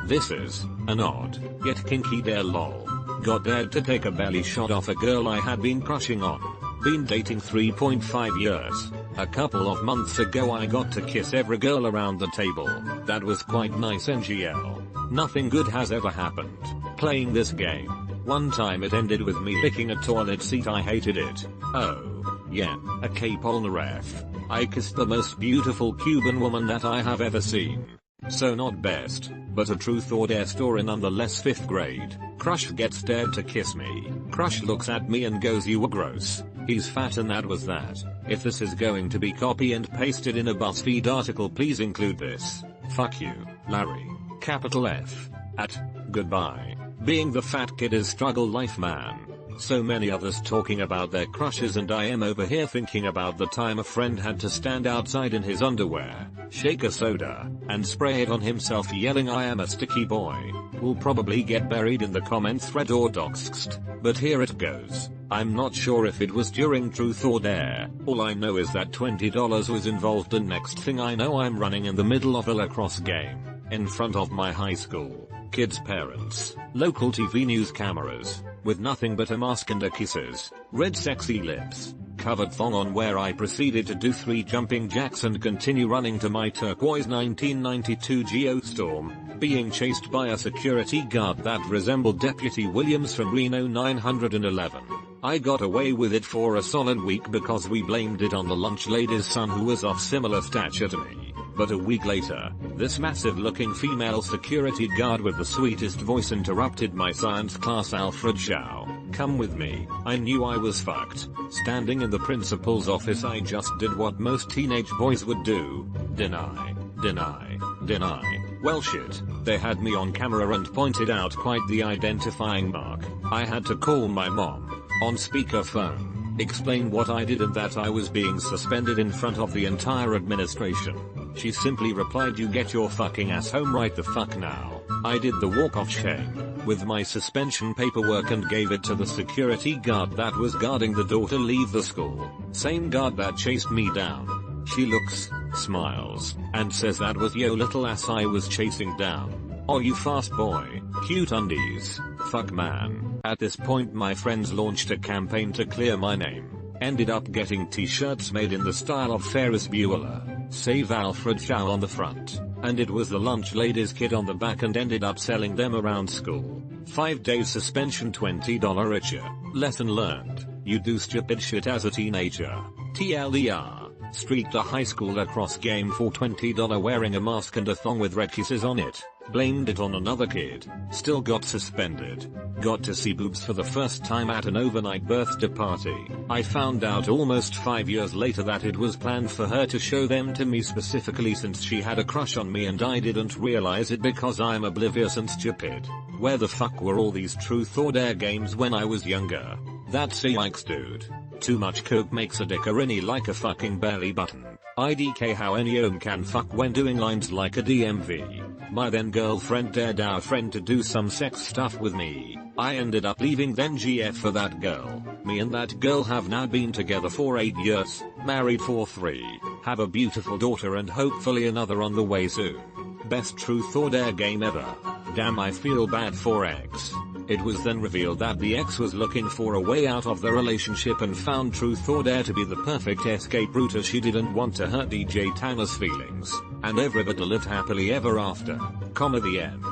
This is an odd, yet kinky dare lol. Got dared to take a belly shot off a girl I had been crushing on. Been dating 3.5 years. A couple of months ago I got to kiss every girl around the table. That was quite nice. NGL. Nothing good has ever happened playing this game. One time it ended with me licking a toilet seat. I hated it. Oh, yeah, a cape on the ref. I kissed the most beautiful Cuban woman that I have ever seen. So not best, but a truth or dare story nonetheless. 5th grade. Crush gets dared to kiss me. Crush looks at me and goes, "You were gross. He's fat," and that was that. If this is going to be copy and pasted in a BuzzFeed article, please include this. Fuck you, Larry. Capital F. Goodbye. Being the fat kid is struggle life, man. So many others talking about their crushes, and I am over here thinking about the time a friend had to stand outside in his underwear, shake a soda, and spray it on himself yelling, "I am a sticky boy." Will probably get buried in the comment thread or doxxed, but here it goes. I'm not sure if it was during truth or dare. All I know is that $20 was involved, and next thing I know I'm running in the middle of a lacrosse game, in front of my high school, kids' parents, local TV news cameras, with nothing but a mask and a kisses, red sexy lips, covered thong on, where I proceeded to do 3 jumping jacks and continue running to my turquoise 1992 Geostorm, being chased by a security guard that resembled Deputy Williams from Reno 911. I got away with it for a solid week because we blamed it on the lunch lady's son, who was of similar stature to me. But a week later, this massive looking female security guard with the sweetest voice interrupted my science class. "Alfred Chow, come with me." I knew I was fucked. Standing in the principal's office, I just did what most teenage boys would do. Deny. Well shit, they had me on camera and pointed out quite the identifying mark. I had to call my mom, on speakerphone, explain what I did and that I was being suspended in front of the entire administration. She simply replied, "You get your fucking ass home right the fuck now." I did the walk of shame with my suspension paperwork and gave it to the security guard that was guarding the door to leave the school. Same guard that chased me down. She looks, smiles, and says, "That was yo little ass I was chasing down. Oh, you fast boy, cute undies." Fuck man. At this point my friends launched a campaign to clear my name. Ended up getting t-shirts made in the style of Ferris Bueller, "Save Alfred Chow" on the front, and it was the lunch lady's kid on the back, and ended up selling them around school. 5 days suspension, $20 richer. Lesson learned: you do stupid shit as a teenager. TLDR. Streaked a high school lacrosse game for $20 wearing a mask and a thong with red kisses on it. Blamed it on another kid. Still got suspended. Got to see boobs for the first time at an overnight birthday party. I found out almost 5 years later that it was planned for her to show them to me specifically since she had a crush on me and I didn't realize it because I'm oblivious and stupid. Where the fuck were all these truth or dare games when I was younger? That's a yikes, dude. Too much coke makes a dick a like a fucking belly button. IDK how anyone can fuck when doing lines like a DMV. My then girlfriend dared our friend to do some sex stuff with me. I ended up leaving then GF for that girl. Me and that girl have now been together for 8 years, married for 3, have a beautiful daughter and hopefully another on the way soon. Best truth or dare game ever. Damn, I feel bad for X. It was then revealed that the ex was looking for a way out of the relationship and found truth or dare to be the perfect escape route as she didn't want to hurt DJ Tanner's feelings. And everybody lived happily ever after. The end.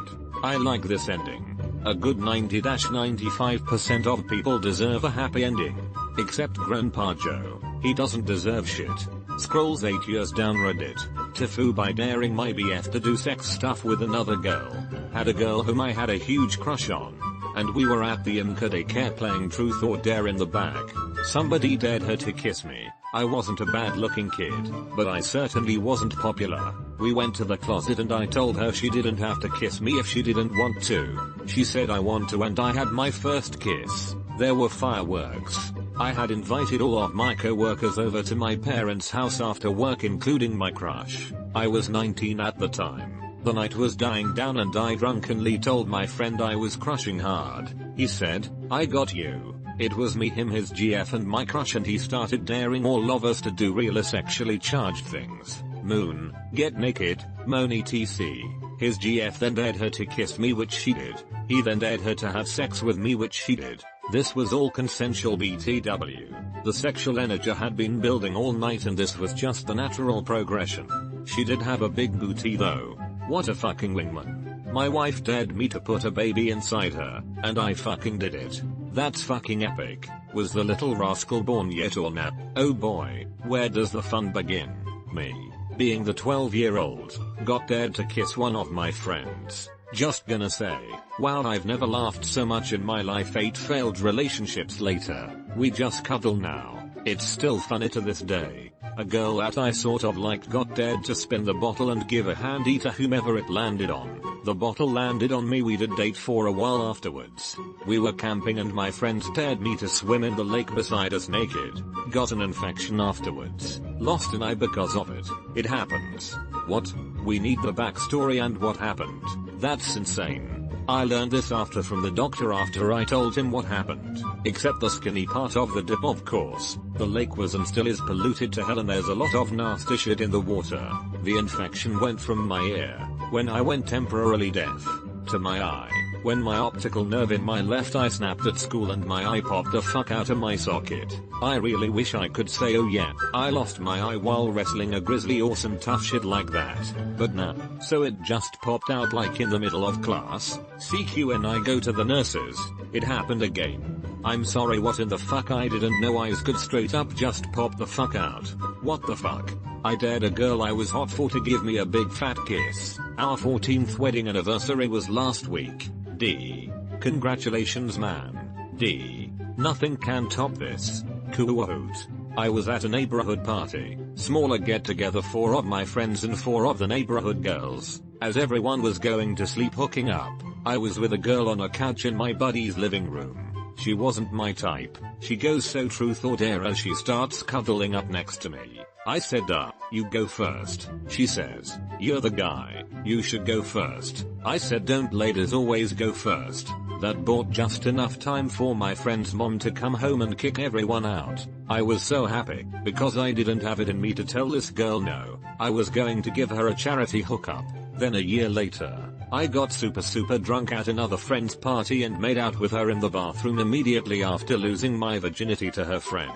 I like this ending. A good 90-95% of people deserve a happy ending. Except Grandpa Joe. He doesn't deserve shit. Scrolls 8 years down Reddit. Tifu by daring my BF to do sex stuff with another girl. Had a girl whom I had a huge crush on. And we were at the Imca daycare playing truth or dare in the back. Somebody dared her to kiss me. I wasn't a bad looking kid, but I certainly wasn't popular. We went to the closet and I told her she didn't have to kiss me if she didn't want to. She said I want to and I had my first kiss. There were fireworks. I had invited all of my co-workers over to my parents' house after work including my crush. I was 19 at the time. The night was dying down and I drunkenly told my friend I was crushing hard. He said, "I got you." It was me, him, his GF and my crush, and he started daring all of us to do real sexually charged things. Moon, get naked, Moni TC. His GF then dared her to kiss me, which she did. He then dared her to have sex with me, which she did. This was all consensual BTW. The sexual energy had been building all night and this was just the natural progression. She did have a big booty though. What a fucking wingman. My wife dared me to put a baby inside her, and I fucking did it. That's fucking epic. Was the little rascal born yet or not? Oh boy, where does the fun begin? Me, being the 12-year-old, got dared to kiss one of my friends. Just gonna say, wow, I've never laughed so much in my life. 8 failed relationships later, we just cuddle now. It's still funny to this day. A girl that I sort of liked got dared to spin the bottle and give a handy to whomever it landed on. The bottle landed on me. We did date for a while afterwards. We were camping and my friends dared me to swim in the lake beside us naked. Got an infection afterwards. Lost an eye because of it. It happens. What? We need the backstory and what happened. That's insane. I learned this from the doctor after I told him what happened. Except the skinny part of the dip, of course. The lake was and still is polluted to hell and there's a lot of nasty shit in the water. The infection went from my ear, when I went temporarily deaf, to my eye, when my optical nerve in my left eye snapped at school and my eye popped the fuck out of my socket. I really wish I could say oh yeah, I lost my eye while wrestling a grizzly or some tough shit like that. But nah, so it just popped out like in the middle of class. CQ and I go to the nurses. It happened again. I'm sorry, what in the fuck? I didn't know eyes could straight up just pop the fuck out. What the fuck? I dared a girl I was hot for to give me a big fat kiss. Our 14th wedding anniversary was last week. D. Congratulations man. D. Nothing can top this. Kuwahut. I was at a neighborhood party. Smaller get together, 4 of my friends and 4 of the neighborhood girls. As everyone was going to sleep hooking up, I was with a girl on a couch in my buddy's living room. She wasn't my type. She goes so truth or dare as she starts cuddling up next to me. I said you go first. She says, you're the guy, you should go first. I said don't ladies always go first. That bought just enough time for my friend's mom to come home and kick everyone out. I was so happy, because I didn't have it in me to tell this girl no. I was going to give her a charity hookup. Then a year later, I got super drunk at another friend's party and made out with her in the bathroom immediately after losing my virginity to her friend.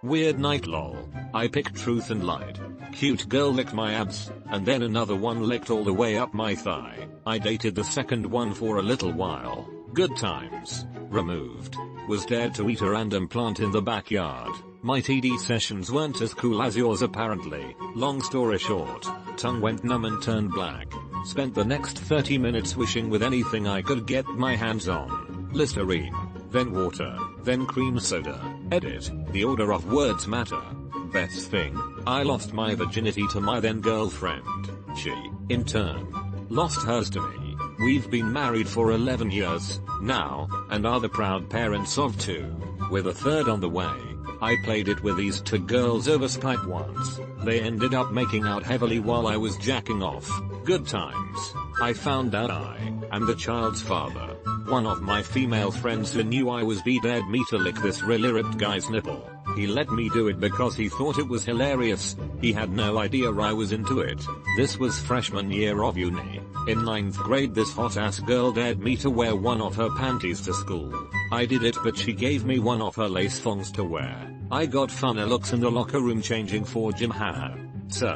Weird night lol. I picked truth and lied. Cute girl licked my abs, and then another one licked all the way up my thigh. I dated the second one for a little while. Good times. Removed. Was dared to eat a random plant in the backyard. My TD sessions weren't as cool as yours apparently. Long story short, tongue went numb and turned black. Spent the next 30 minutes wishing with anything I could get my hands on. Listerine, then water, then cream soda. Edit, the order of words matter. Best thing, I lost my virginity to my then girlfriend. She, in turn, lost hers to me. We've been married for 11 years now, and are the proud parents of 2, with a third on the way. I played it with these 2 girls over Skype once. They ended up making out heavily while I was jacking off. Good times. I found out I am the child's father. One of my female friends who knew I was B dared me to lick this really ripped guy's nipple. He let me do it because he thought it was hilarious. He had no idea I was into it. This was freshman year of uni. In 9th grade this hot ass girl dared me to wear one of her panties to school. I did it but she gave me one of her lace thongs to wear. I got funny looks in the locker room changing for gym hair. So,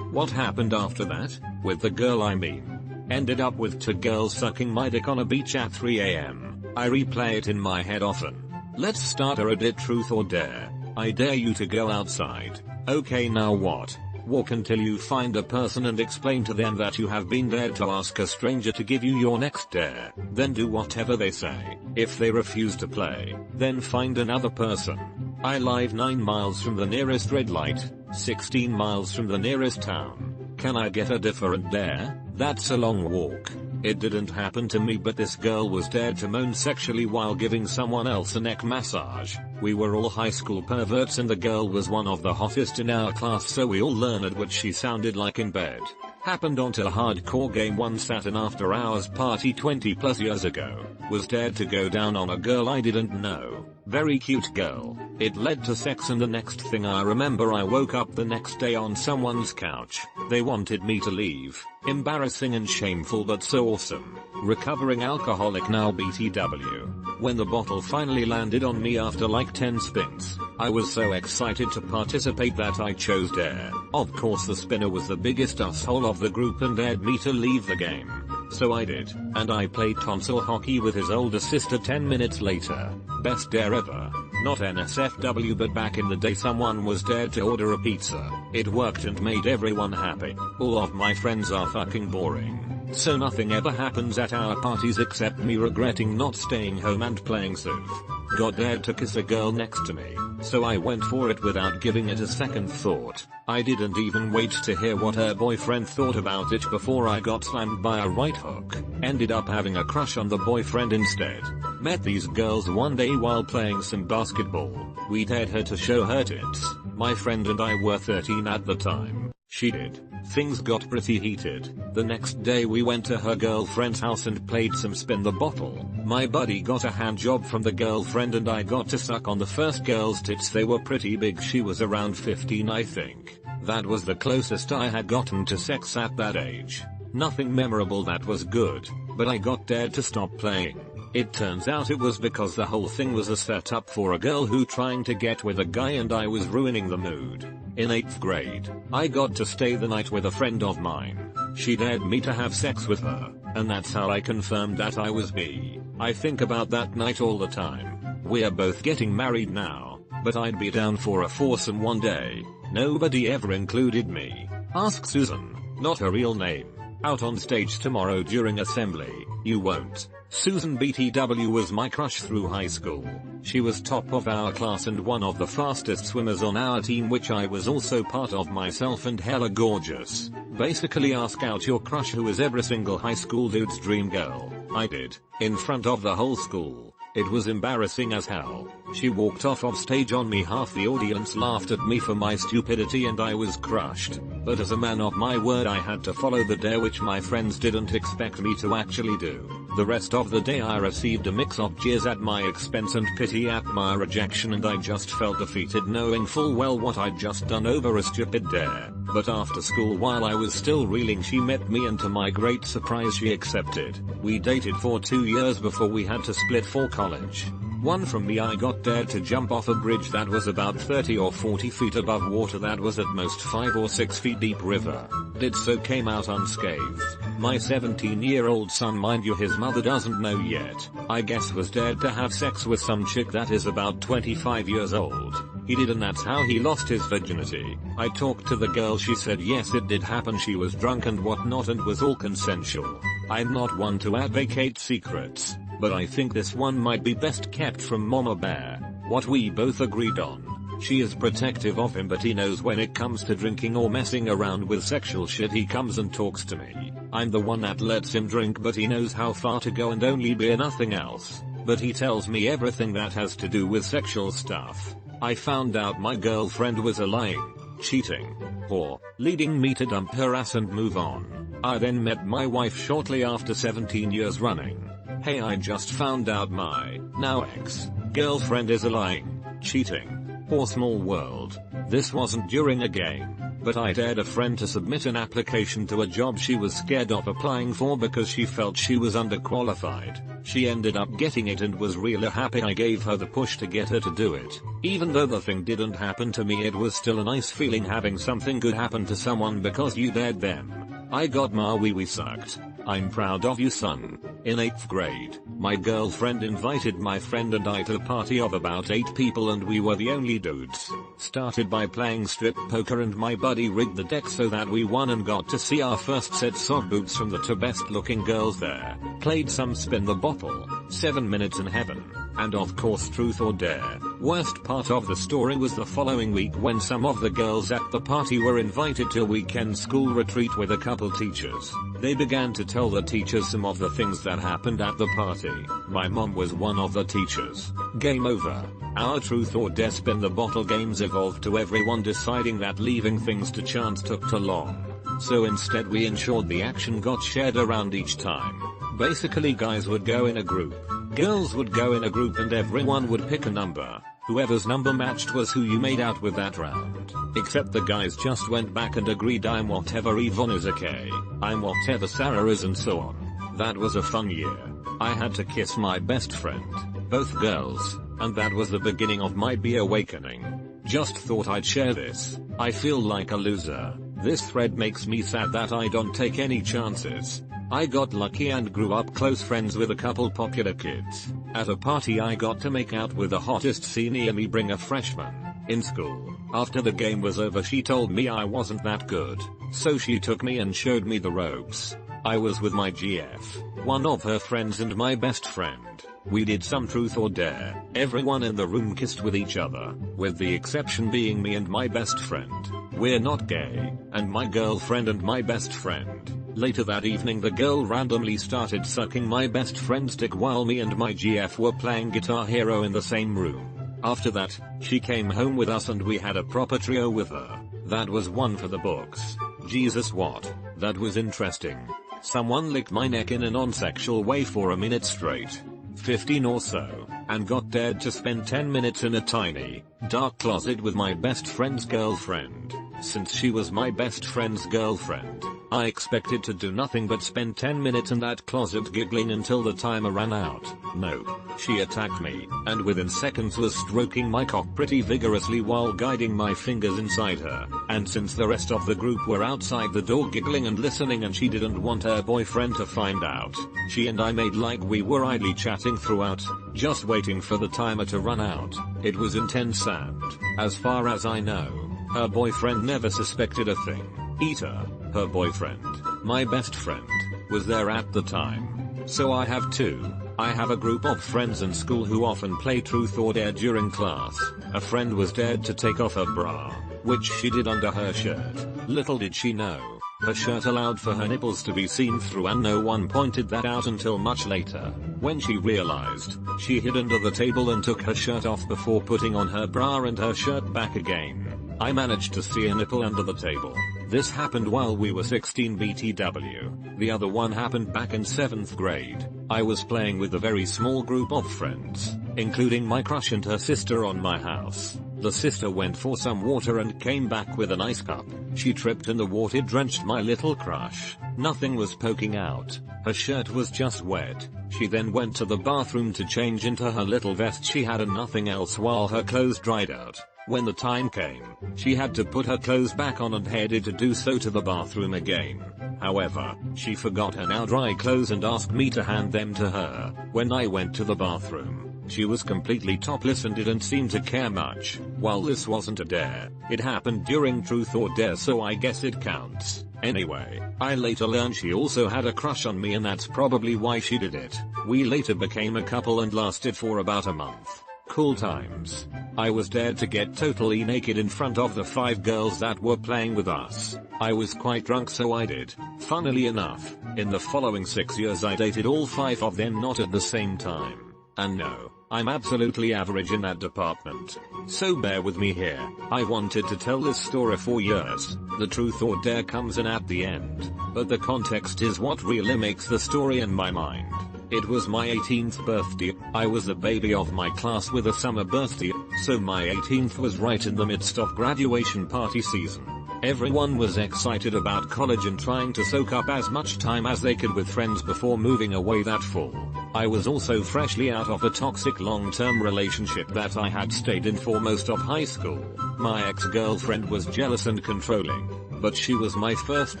what happened after that? With the girl I mean. Ended up with 2 girls sucking my dick on a beach at 3 AM. I replay it in my head often. Let's start a Reddit truth or dare. I dare you to go outside. Okay, now what? Walk until you find a person and explain to them that you have been dared to ask a stranger to give you your next dare. Then do whatever they say. If they refuse to play, then find another person. I live 9 miles from the nearest red light, 16 miles from the nearest town. Can I get a different dare? That's a long walk. It didn't happen to me, but this girl was dared to moan sexually while giving someone else a neck massage. We were all high school perverts and the girl was one of the hottest in our class, so we all learned what she sounded like in bed. Happened onto a hardcore game once at an after hours party 20 plus years ago. Was dared to go down on a girl I didn't know. Very cute girl. It led to sex and the next thing I remember I woke up the next day on someone's couch. They wanted me to leave. Embarrassing and shameful but so awesome. Recovering alcoholic now BTW. When the bottle finally landed on me after like 10 spins, I was so excited to participate that I chose dare. Of course the spinner was the biggest asshole of the group and dared me to leave the game. So I did, and I played tonsil hockey with his older sister 10 minutes later. Best dare ever. Not NSFW, but back in the day someone was dared to order a pizza. It worked and made everyone happy. All of my friends are fucking boring. So nothing ever happens at our parties except me regretting not staying home and playing Civ. Got dared to kiss a girl next to me, so I went for it without giving it a second thought. I didn't even wait to hear what her boyfriend thought about it before I got slammed by a right hook. Ended up having a crush on the boyfriend instead. Met these girls one day while playing some basketball. We dared her to show her tits. My friend and I were 13 at the time. She did. Things got pretty heated. The next day we went to her girlfriend's house and played some spin the bottle. My buddy got a hand job from the girlfriend and I got to suck on the first girl's tits. They were pretty big. She was around 15 I think. That was the closest I had gotten to sex at that age. Nothing memorable that was good, but I got dared to stop playing. It turns out it was because the whole thing was a setup for a girl who trying to get with a guy and I was ruining the mood. In 8th grade, I got to stay the night with a friend of mine. She dared me to have sex with her, and that's how I confirmed that I was bi. I think about that night all the time. We're both getting married now, but I'd be down for a foursome one day. Nobody ever included me. Ask Susan, not her real name. Out on stage tomorrow during assembly. You won't. Susan BTW was my crush through high school. She was top of our class and one of the fastest swimmers on our team, which I was also part of myself, and hella gorgeous. Basically ask out your crush, who is every single high school dude's dream girl. I did. In front of the whole school. It was embarrassing as hell. She walked off stage on me. Half the audience laughed at me for my stupidity and I was crushed. But as a man of my word I had to follow the dare, which my friends didn't expect me to actually do. The rest of the day I received a mix of jeers at my expense and pity at my rejection, and I just felt defeated knowing full well what I'd just done over a stupid dare. But after school, while I was still reeling, she met me and to my great surprise she accepted. We dated for 2 years before we had to split for college. One from me, I got dared to jump off a bridge that was about 30 or 40 feet above water that was at most 5 or 6 feet deep river. Did so, came out unscathed. My 17-year-old son, mind you, his mother doesn't know yet, I guess was dared to have sex with some chick that is about 25 years old. He did, and that's how he lost his virginity. I talked to the girl, she said yes it did happen, she was drunk and whatnot and was all consensual. I'm not one to advocate secrets, but I think this one might be best kept from Mama Bear. What we both agreed on. She is protective of him, but he knows when it comes to drinking or messing around with sexual shit he comes and talks to me. I'm the one that lets him drink, but he knows how far to go and only beer, nothing else. But he tells me everything that has to do with sexual stuff. I found out my girlfriend was a lying, cheating whore, leading me to dump her ass and move on. I then met my wife shortly after 17 years running. Hey, I just found out my now ex-girlfriend is a lying, cheating whore. Small world. This wasn't during a game, but I dared a friend to submit an application to a job she was scared of applying for because she felt she was underqualified. She ended up getting it and was really happy. I gave her the push to get her to do it. Even though the thing didn't happen to me, it was still a nice feeling having something good happen to someone because you dared them. I got my wee sucked. I'm proud of you, son. In 8th grade, my girlfriend invited my friend and I to a party of about 8 people and we were the only dudes. Started by playing strip poker and my buddy rigged the deck so that we won and got to see our first sets of boobs from the 2 best looking girls there. Played some spin the bottle, 7 minutes in heaven, and of course truth or dare. Worst part of the story was the following week when some of the girls at the party were invited to a weekend school retreat with a couple teachers. They began to tell the teachers some of the things that happened at the party. My mom was one of the teachers. Game over. Our truth or dare spin the bottle games evolved to everyone deciding that leaving things to chance took too long. So instead we ensured the action got shared around each time. Basically guys would go in a group, girls would go in a group, and everyone would pick a number. Whoever's number matched was who you made out with that round. Except the guys just went back and agreed I'm whatever Yvonne is okay, I'm whatever Sarah is, and so on. That was a fun year. I had to kiss my best friend, both girls, and that was the beginning of my bi awakening. Just thought I'd share this. I feel like a loser. This thread makes me sad that I don't take any chances. I got lucky and grew up close friends with a couple popular kids. At a party I got to make out with the hottest senior me, bring a freshman in school. After the game was over she told me I wasn't that good, so she took me and showed me the ropes. I was with my GF, one of her friends, and my best friend. We did some truth or dare. Everyone in the room kissed with each other, with the exception being me and my best friend. We're not gay, and my girlfriend and my best friend. Later that evening the girl randomly started sucking my best friend's dick while me and my GF were playing Guitar Hero in the same room. After that, she came home with us and we had a proper trio with her. That was one for the books. Jesus, what? That was interesting. Someone licked my neck in a non-sexual way for a minute straight. 15 or so, and got dared to spend 10 minutes in a tiny, dark closet with my best friend's girlfriend. Since she was my best friend's girlfriend, I expected to do nothing but spend 10 minutes in that closet giggling until the timer ran out. Nope. She attacked me, and within seconds was stroking my cock pretty vigorously while guiding my fingers inside her. And since the rest of the group were outside the door giggling and listening and she didn't want her boyfriend to find out, she and I made like we were idly chatting throughout, just waiting for the timer to run out. It was intense and, as far as I know, her boyfriend never suspected a thing. Eater, her boyfriend, my best friend, was there at the time. So I have two. I have a group of friends in school who often play truth or dare during class. A friend was dared to take off her bra, which she did under her shirt. Little did she know, her shirt allowed for her nipples to be seen through, and no one pointed that out until much later. When she realized, she hid under the table and took her shirt off before putting on her bra and her shirt back again. I managed to see a nipple under the table. This happened while we were 16 BTW. The other one happened back in 7th grade. I was playing with a very small group of friends, including my crush and her sister, on my house. The sister went for some water and came back with an ice cup. She tripped and the water drenched my little crush. Nothing was poking out. Her shirt was just wet. She then went to the bathroom to change into her little vest she had and nothing else while her clothes dried out. When the time came, she had to put her clothes back on and headed to do so to the bathroom again. However, she forgot her now dry clothes and asked me to hand them to her. When I went to the bathroom, She was completely topless and didn't seem to care much. While this wasn't a dare, it happened during truth or dare, so I guess it counts. Anyway, I later learned she also had a crush on me, and that's probably why she did it. We later became a couple and lasted for about a month. Cool times. I was dared to get totally naked in front of the 5 girls that were playing with us. I was quite drunk, so I did. Funnily enough, in the following 6 years I dated all 5 of them, not at the same time. And no, I'm absolutely average in that department. So bear with me here. I wanted to tell this story for years. The truth or dare comes in at the end, but the context is what really makes the story in my mind. It was my 18th birthday. I was the baby of my class with a summer birthday, so my 18th was right in the midst of graduation party season. Everyone was excited about college and trying to soak up as much time as they could with friends before moving away that fall. I was also freshly out of a toxic long-term relationship that I had stayed in for most of high school. My ex-girlfriend was jealous and controlling, but she was my first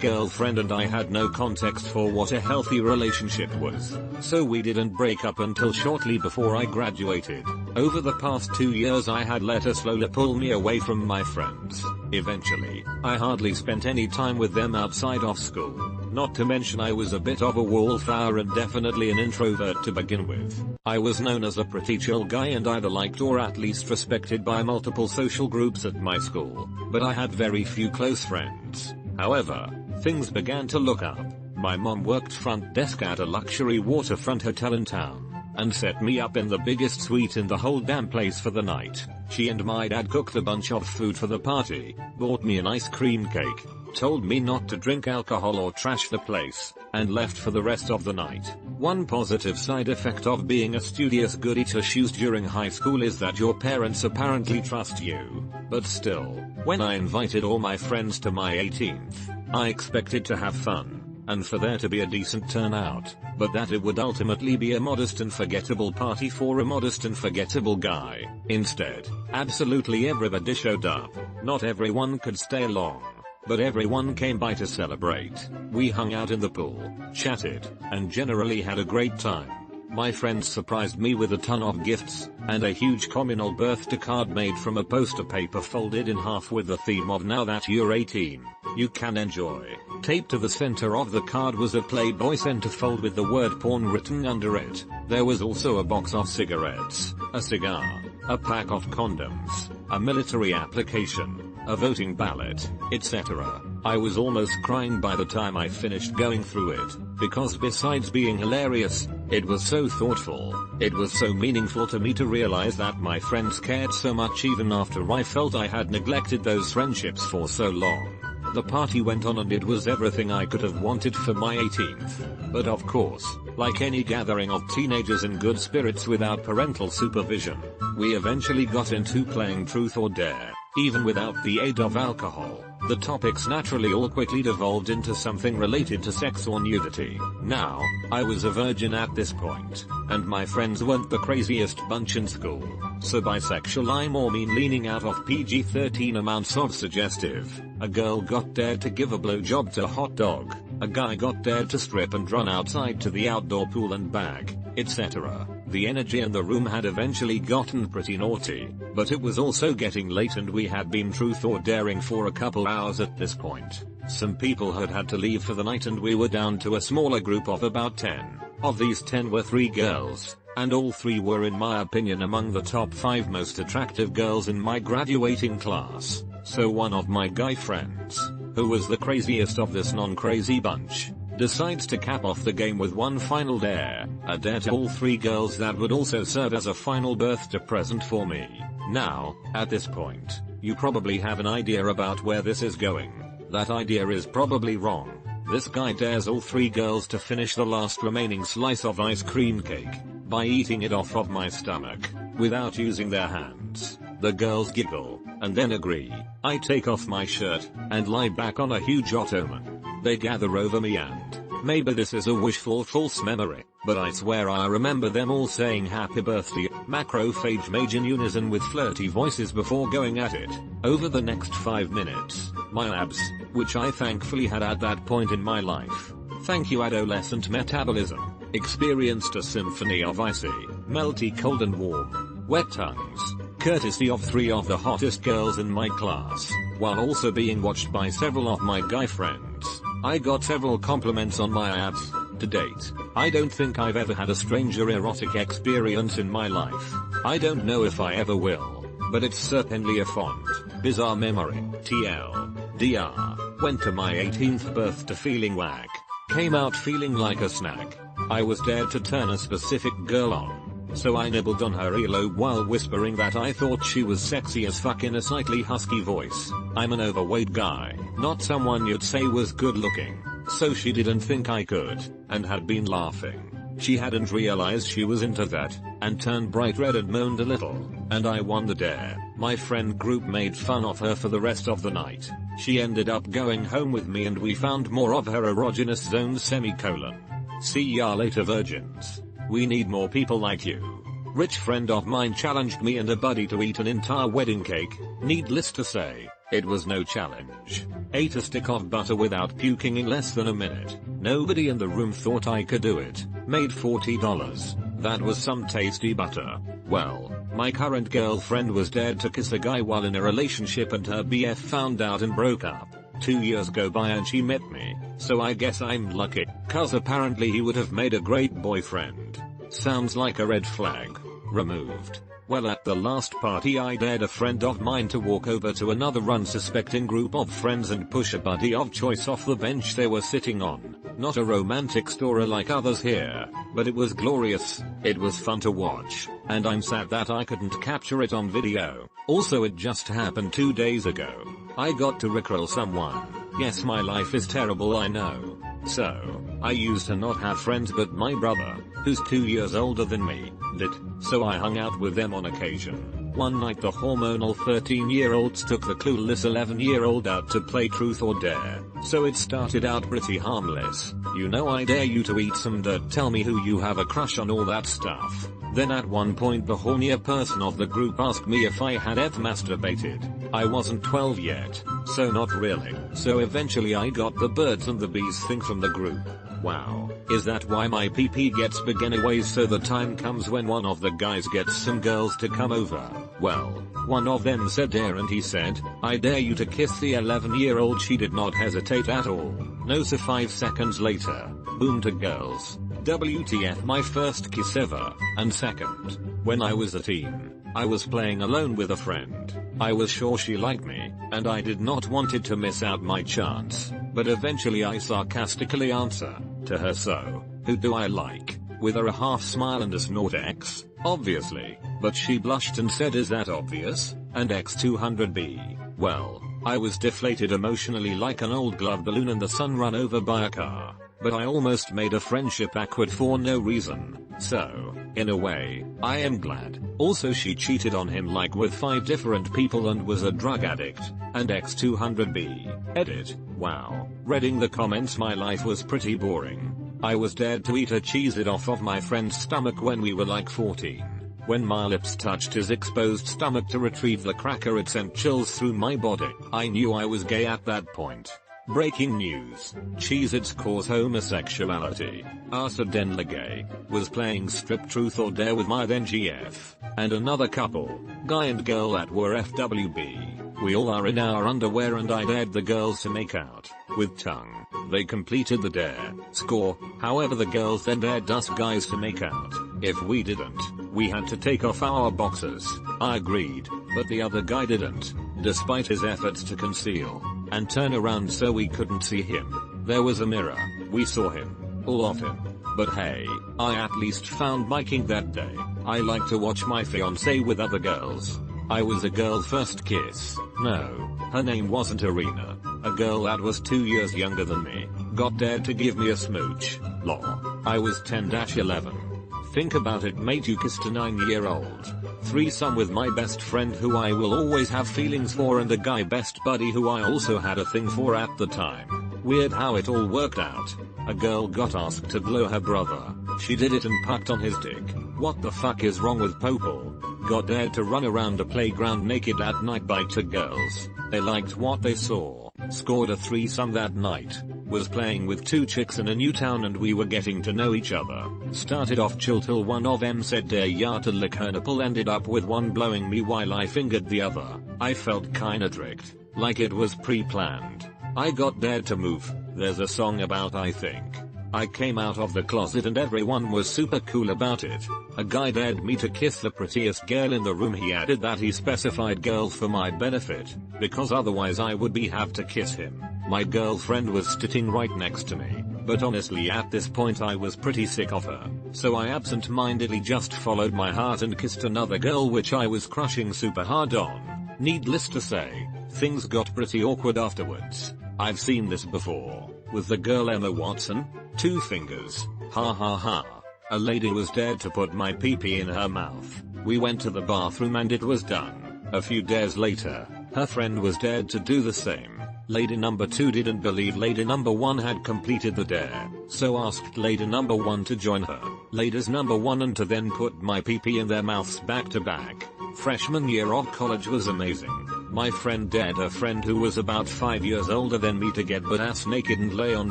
girlfriend and I had no context for what a healthy relationship was. So we didn't break up until shortly before I graduated. Over the past 2 years I had let her slowly pull me away from my friends. Eventually, I hardly spent any time with them outside of school. Not to mention I was a bit of a wallflower and definitely an introvert to begin with. I was known as a pretty chill guy and either liked or at least respected by multiple social groups at my school, but I had very few close friends. However, things began to look up. My mom worked front desk at a luxury waterfront hotel in town, and set me up in the biggest suite in the whole damn place for the night. She and my dad cooked a bunch of food for the party, bought me an ice cream cake, told me not to drink alcohol or trash the place, and left for the rest of the night. One positive side effect of being a studious goody two-shoes during high school is that your parents apparently trust you. But still, when I invited all my friends to my 18th, I expected to have fun, and for there to be a decent turnout, but that it would ultimately be a modest and forgettable party for a modest and forgettable guy. Instead, absolutely everybody showed up. Not everyone could stay long, but everyone came by to celebrate. We hung out in the pool, chatted, and generally had a great time. My friends surprised me with a ton of gifts, and a huge communal birthday card made from a poster paper folded in half with the theme of "Now that you're 18, you can enjoy." Taped to the center of the card was a Playboy centerfold with the word porn written under it. There was also a box of cigarettes, a cigar, a pack of condoms, a military application, a voting ballot, etc. I was almost crying by the time I finished going through it, because besides being hilarious, it was so thoughtful. It was so meaningful to me to realize that my friends cared so much even after I felt I had neglected those friendships for so long. The party went on and it was everything I could have wanted for my 18th. But of course, like any gathering of teenagers in good spirits without parental supervision, we eventually got into playing truth or dare. Even without the aid of alcohol, the topics naturally all quickly devolved into something related to sex or nudity. Now, I was a virgin at this point, and my friends weren't the craziest bunch in school, so bisexual I more mean leaning out of PG-13 amounts of suggestive. A girl got dared to give a blowjob to a hot dog, a guy got dared to strip and run outside to the outdoor pool and bag, etc. The energy in the room had eventually gotten pretty naughty, but it was also getting late and we had been truth or daring for a couple hours at this point. Some people had to leave for the night and we were down to a smaller group of about 10. Of these 10 were 3 girls, and all 3 were in my opinion among the top 5 most attractive girls in my graduating class. So one of my guy friends, who was the craziest of this non-crazy bunch, decides to cap off the game with one final dare, a dare to all 3 girls that would also serve as a final birthday present for me. Now, at this point, you probably have an idea about where this is going. That idea is probably wrong. This guy dares all 3 girls to finish the last remaining slice of ice cream cake by eating it off of my stomach, without using their hands. The girls giggle, and then agree. I take off my shirt, and lie back on a huge ottoman. They gather over me and, maybe this is a wishful false memory, but I swear I remember them all saying happy birthday, macrophage mage in unison with flirty voices before going at it. Over the next 5 minutes, my abs, which I thankfully had at that point in my life, thank you adolescent metabolism, experienced a symphony of icy, Melty, cold and warm. Wet tongues. Courtesy of 3 of the hottest girls in my class, while also being watched by several of my guy friends. I got several compliments on my abs. To date, I don't think I've ever had a stranger erotic experience in my life. I don't know if I ever will, but it's certainly a fond, bizarre memory. TLDR. Went to my 18th birthday feeling whack. Came out feeling like a snack. I was dared to turn a specific girl on, so I nibbled on her earlobe while whispering that I thought she was sexy as fuck in a slightly husky voice. I'm an overweight guy, not someone you'd say was good looking, so she didn't think I could, and had been laughing. She hadn't realized she was into that, and turned bright red and moaned a little, and I won the dare. My friend group made fun of her for the rest of the night. She ended up going home with me and we found more of her erogenous zones semicolon. See ya later virgins. We need more people like you. Rich friend of mine challenged me and a buddy to eat an entire wedding cake. Needless to say, it was no challenge. Ate a stick of butter without puking in less than a minute. Nobody in the room thought I could do it. Made $40. That was some tasty butter. Well, my current girlfriend was dared to kiss a guy while in a relationship and her BF found out and broke up. 2 years go by and she met me, so I guess I'm lucky, cause apparently he would have made a great boyfriend. Sounds like a red flag. Removed. Well, at the last party I dared a friend of mine to walk over to another unsuspecting group of friends and push a buddy of choice off the bench they were sitting on. Not a romantic story like others here, but it was glorious. It was fun to watch, and I'm sad that I couldn't capture it on video. Also, it just happened 2 days ago. I got to rickroll someone. Yes, my life is terrible, I know. So, I used to not have friends, but my brother, who's 2 years older than me, did, so I hung out with them on occasion. One night the hormonal 13-year-olds took the clueless 11-year-old out to play truth or dare, so it started out pretty harmless. You know, I dare you to eat some dirt, tell me who you have a crush on, all that stuff. Then at one point the hornier person of the group asked me if I had ever masturbated. I wasn't 12 yet, so not really. So eventually I got the birds and the bees thing from the group. Wow, is that why my PP gets big anyways, so the time comes when one of the guys gets some girls to come over? Well, one of them said dare and he said, I dare you to kiss the 11-year-old. She did not hesitate at all. No, so 5 seconds later, boom to girls. WTF, my first kiss ever. And second, when I was a teen, I was playing alone with a friend. I was sure she liked me, and I did not wanted to miss out my chance, but eventually I sarcastically answer to her, so, who do I like? With a half smile and a snort, X, obviously, but she blushed and said, is that obvious? And X200B. Well, I was deflated emotionally like an old glove balloon in the sun run over by a car. But I almost made a friendship awkward for no reason, so, in a way, I am glad. Also, she cheated on him like with 5 different people and was a drug addict, and X200B. Edit. Wow. Reading the comments, my life was pretty boring. I was dared to eat a Cheez-It off of my friend's stomach when we were like 14. When my lips touched his exposed stomach to retrieve the cracker, it sent chills through my body. I knew I was gay at that point. Breaking news. Cheez-Its cause homosexuality. Asa Denlegay was playing Strip Truth or Dare with my then GF, and another couple, guy and girl that were FWB. We all are in our underwear and I dared the girls to make out, with tongue. They completed the dare. Score. However, the girls then dared us guys to make out. If we didn't, we had to take off our boxers. I agreed, but the other guy didn't, despite his efforts to conceal and turn around so we couldn't see him. There was a mirror. We saw him. All of him. But hey, I at least found my kink that day. I like to watch my fiancé with other girls. I was a girl first kiss. No, her name wasn't Arena. A girl that was 2 years younger than me. Got dared to give me a smooch. Lol. I was 10-11. Think about it, mate, you kissed a 9-year-old. Threesome with my best friend who I will always have feelings for and a guy best buddy who I also had a thing for at the time. Weird how it all worked out. A girl got asked to blow her brother. She did it and pucked on his dick. What the fuck is wrong with Popol? Got dared to run around a playground naked at night by 2 girls. They liked what they saw. Scored a threesome that night. Was playing with two chicks in a new town and we were getting to know each other. Started off chill till one of them said dare ya to lick her nipple, ended up with one blowing me while I fingered the other. I felt kinda tricked, like it was pre-planned. I got dared to move, there's a song about I think. I came out of the closet and everyone was super cool about it. A guy dared me to kiss the prettiest girl in the room. He added that he specified girls for my benefit, because otherwise I would have to kiss him. My girlfriend was sitting right next to me, but honestly at this point I was pretty sick of her, so I absent-mindedly just followed my heart and kissed another girl which I was crushing super hard on. Needless to say, things got pretty awkward afterwards. I've seen this before, with the girl Emma Watson. 2 fingers. Ha ha ha. A lady was dared to put my pee-pee in her mouth. We went to the bathroom and it was done. A few days later, her friend was dared to do the same. Lady number 2 didn't believe lady number 1 had completed the dare, so asked lady number 1 to join her. Ladies number 1 and to then put my pee-pee in their mouths back to back. Freshman year of college was amazing. My friend dared a friend who was about 5 years older than me to get butt ass naked and lay on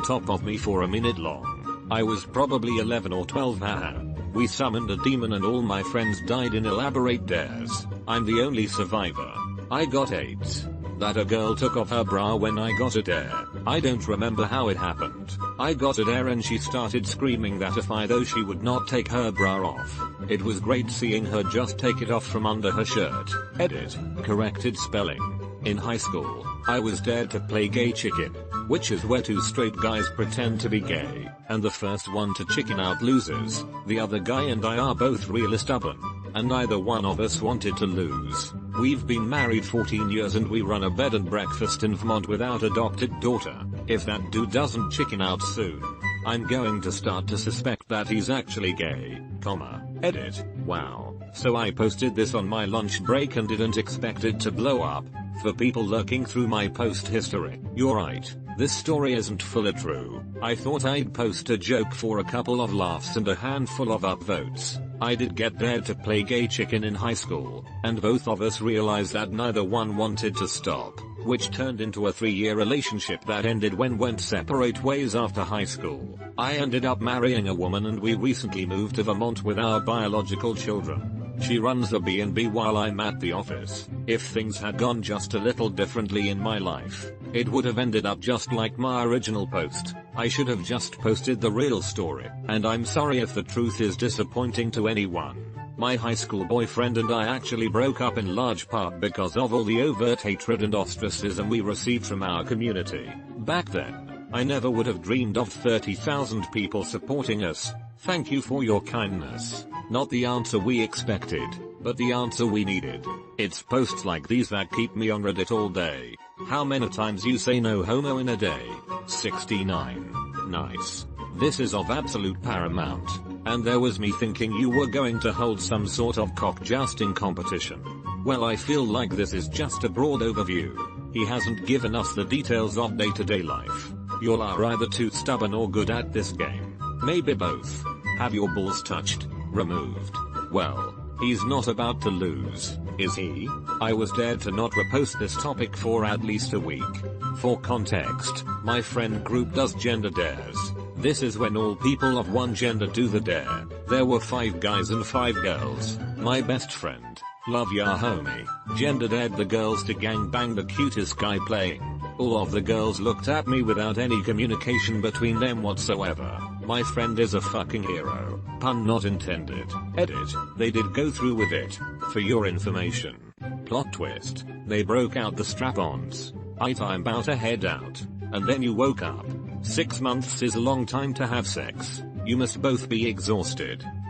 top of me for a minute long. I was probably 11 or 12, haha. We summoned a demon and all my friends died in elaborate dares. I'm the only survivor. I got AIDS. That a girl took off her bra when I got a dare. I don't remember how it happened. I got a dare and she started screaming that if I though she would not take her bra off. It was great seeing her just take it off from under her shirt. Edit. Corrected spelling. In high school, I was dared to play gay chicken, which is where 2 straight guys pretend to be gay, and the first one to chicken out loses. The other guy and I are both really stubborn, and neither one of us wanted to lose. We've been married 14 years and we run a bed and breakfast in Vermont without adopted daughter. If that dude doesn't chicken out soon, I'm going to start to suspect that he's actually gay, edit. Wow. So I posted this on my lunch break and didn't expect it to blow up. For people lurking through my post history, you're right, this story isn't fully true. I thought I'd post a joke for a couple of laughs and a handful of upvotes. I did get dared to play gay chicken in high school, and both of us realized that neither one wanted to stop, which turned into a 3-year relationship that ended when went separate ways after high school. I ended up marrying a woman and we recently moved to Vermont with our biological children. She runs a B&B while I'm at the office. If things had gone just a little differently in my life, it would have ended up just like my original post. I should have just posted the real story, and I'm sorry if the truth is disappointing to anyone. My high school boyfriend and I actually broke up in large part because of all the overt hatred and ostracism we received from our community. Back then, I never would have dreamed of 30,000 people supporting us. Thank you for your kindness. Not the answer we expected, but the answer we needed. It's posts like these that keep me on Reddit all day. How many times you say no homo in a day? 69. Nice. This is of absolute paramount. And there was me thinking you were going to hold some sort of cock jousting competition. Well, I feel like this is just a broad overview. He hasn't given us the details of day-to-day life. Y'all are either too stubborn or good at this game. Maybe both. Have your balls touched? Removed? Well, he's not about to lose, is he? I was dared to not repost this topic for at least a week. For context, my friend group does gender dares. This is when all people of one gender do the dare. There were 5 guys and 5 girls. My best friend, love ya homie, gender dared the girls to gangbang the cutest guy playing. All of the girls looked at me without any communication between them whatsoever. My friend is a fucking hero. Pun not intended. Edit. They did go through with it. For your information. Plot twist. They broke out the strap-ons. I'm about to head out. And then you woke up. 6 months is a long time to have sex. You must both be exhausted.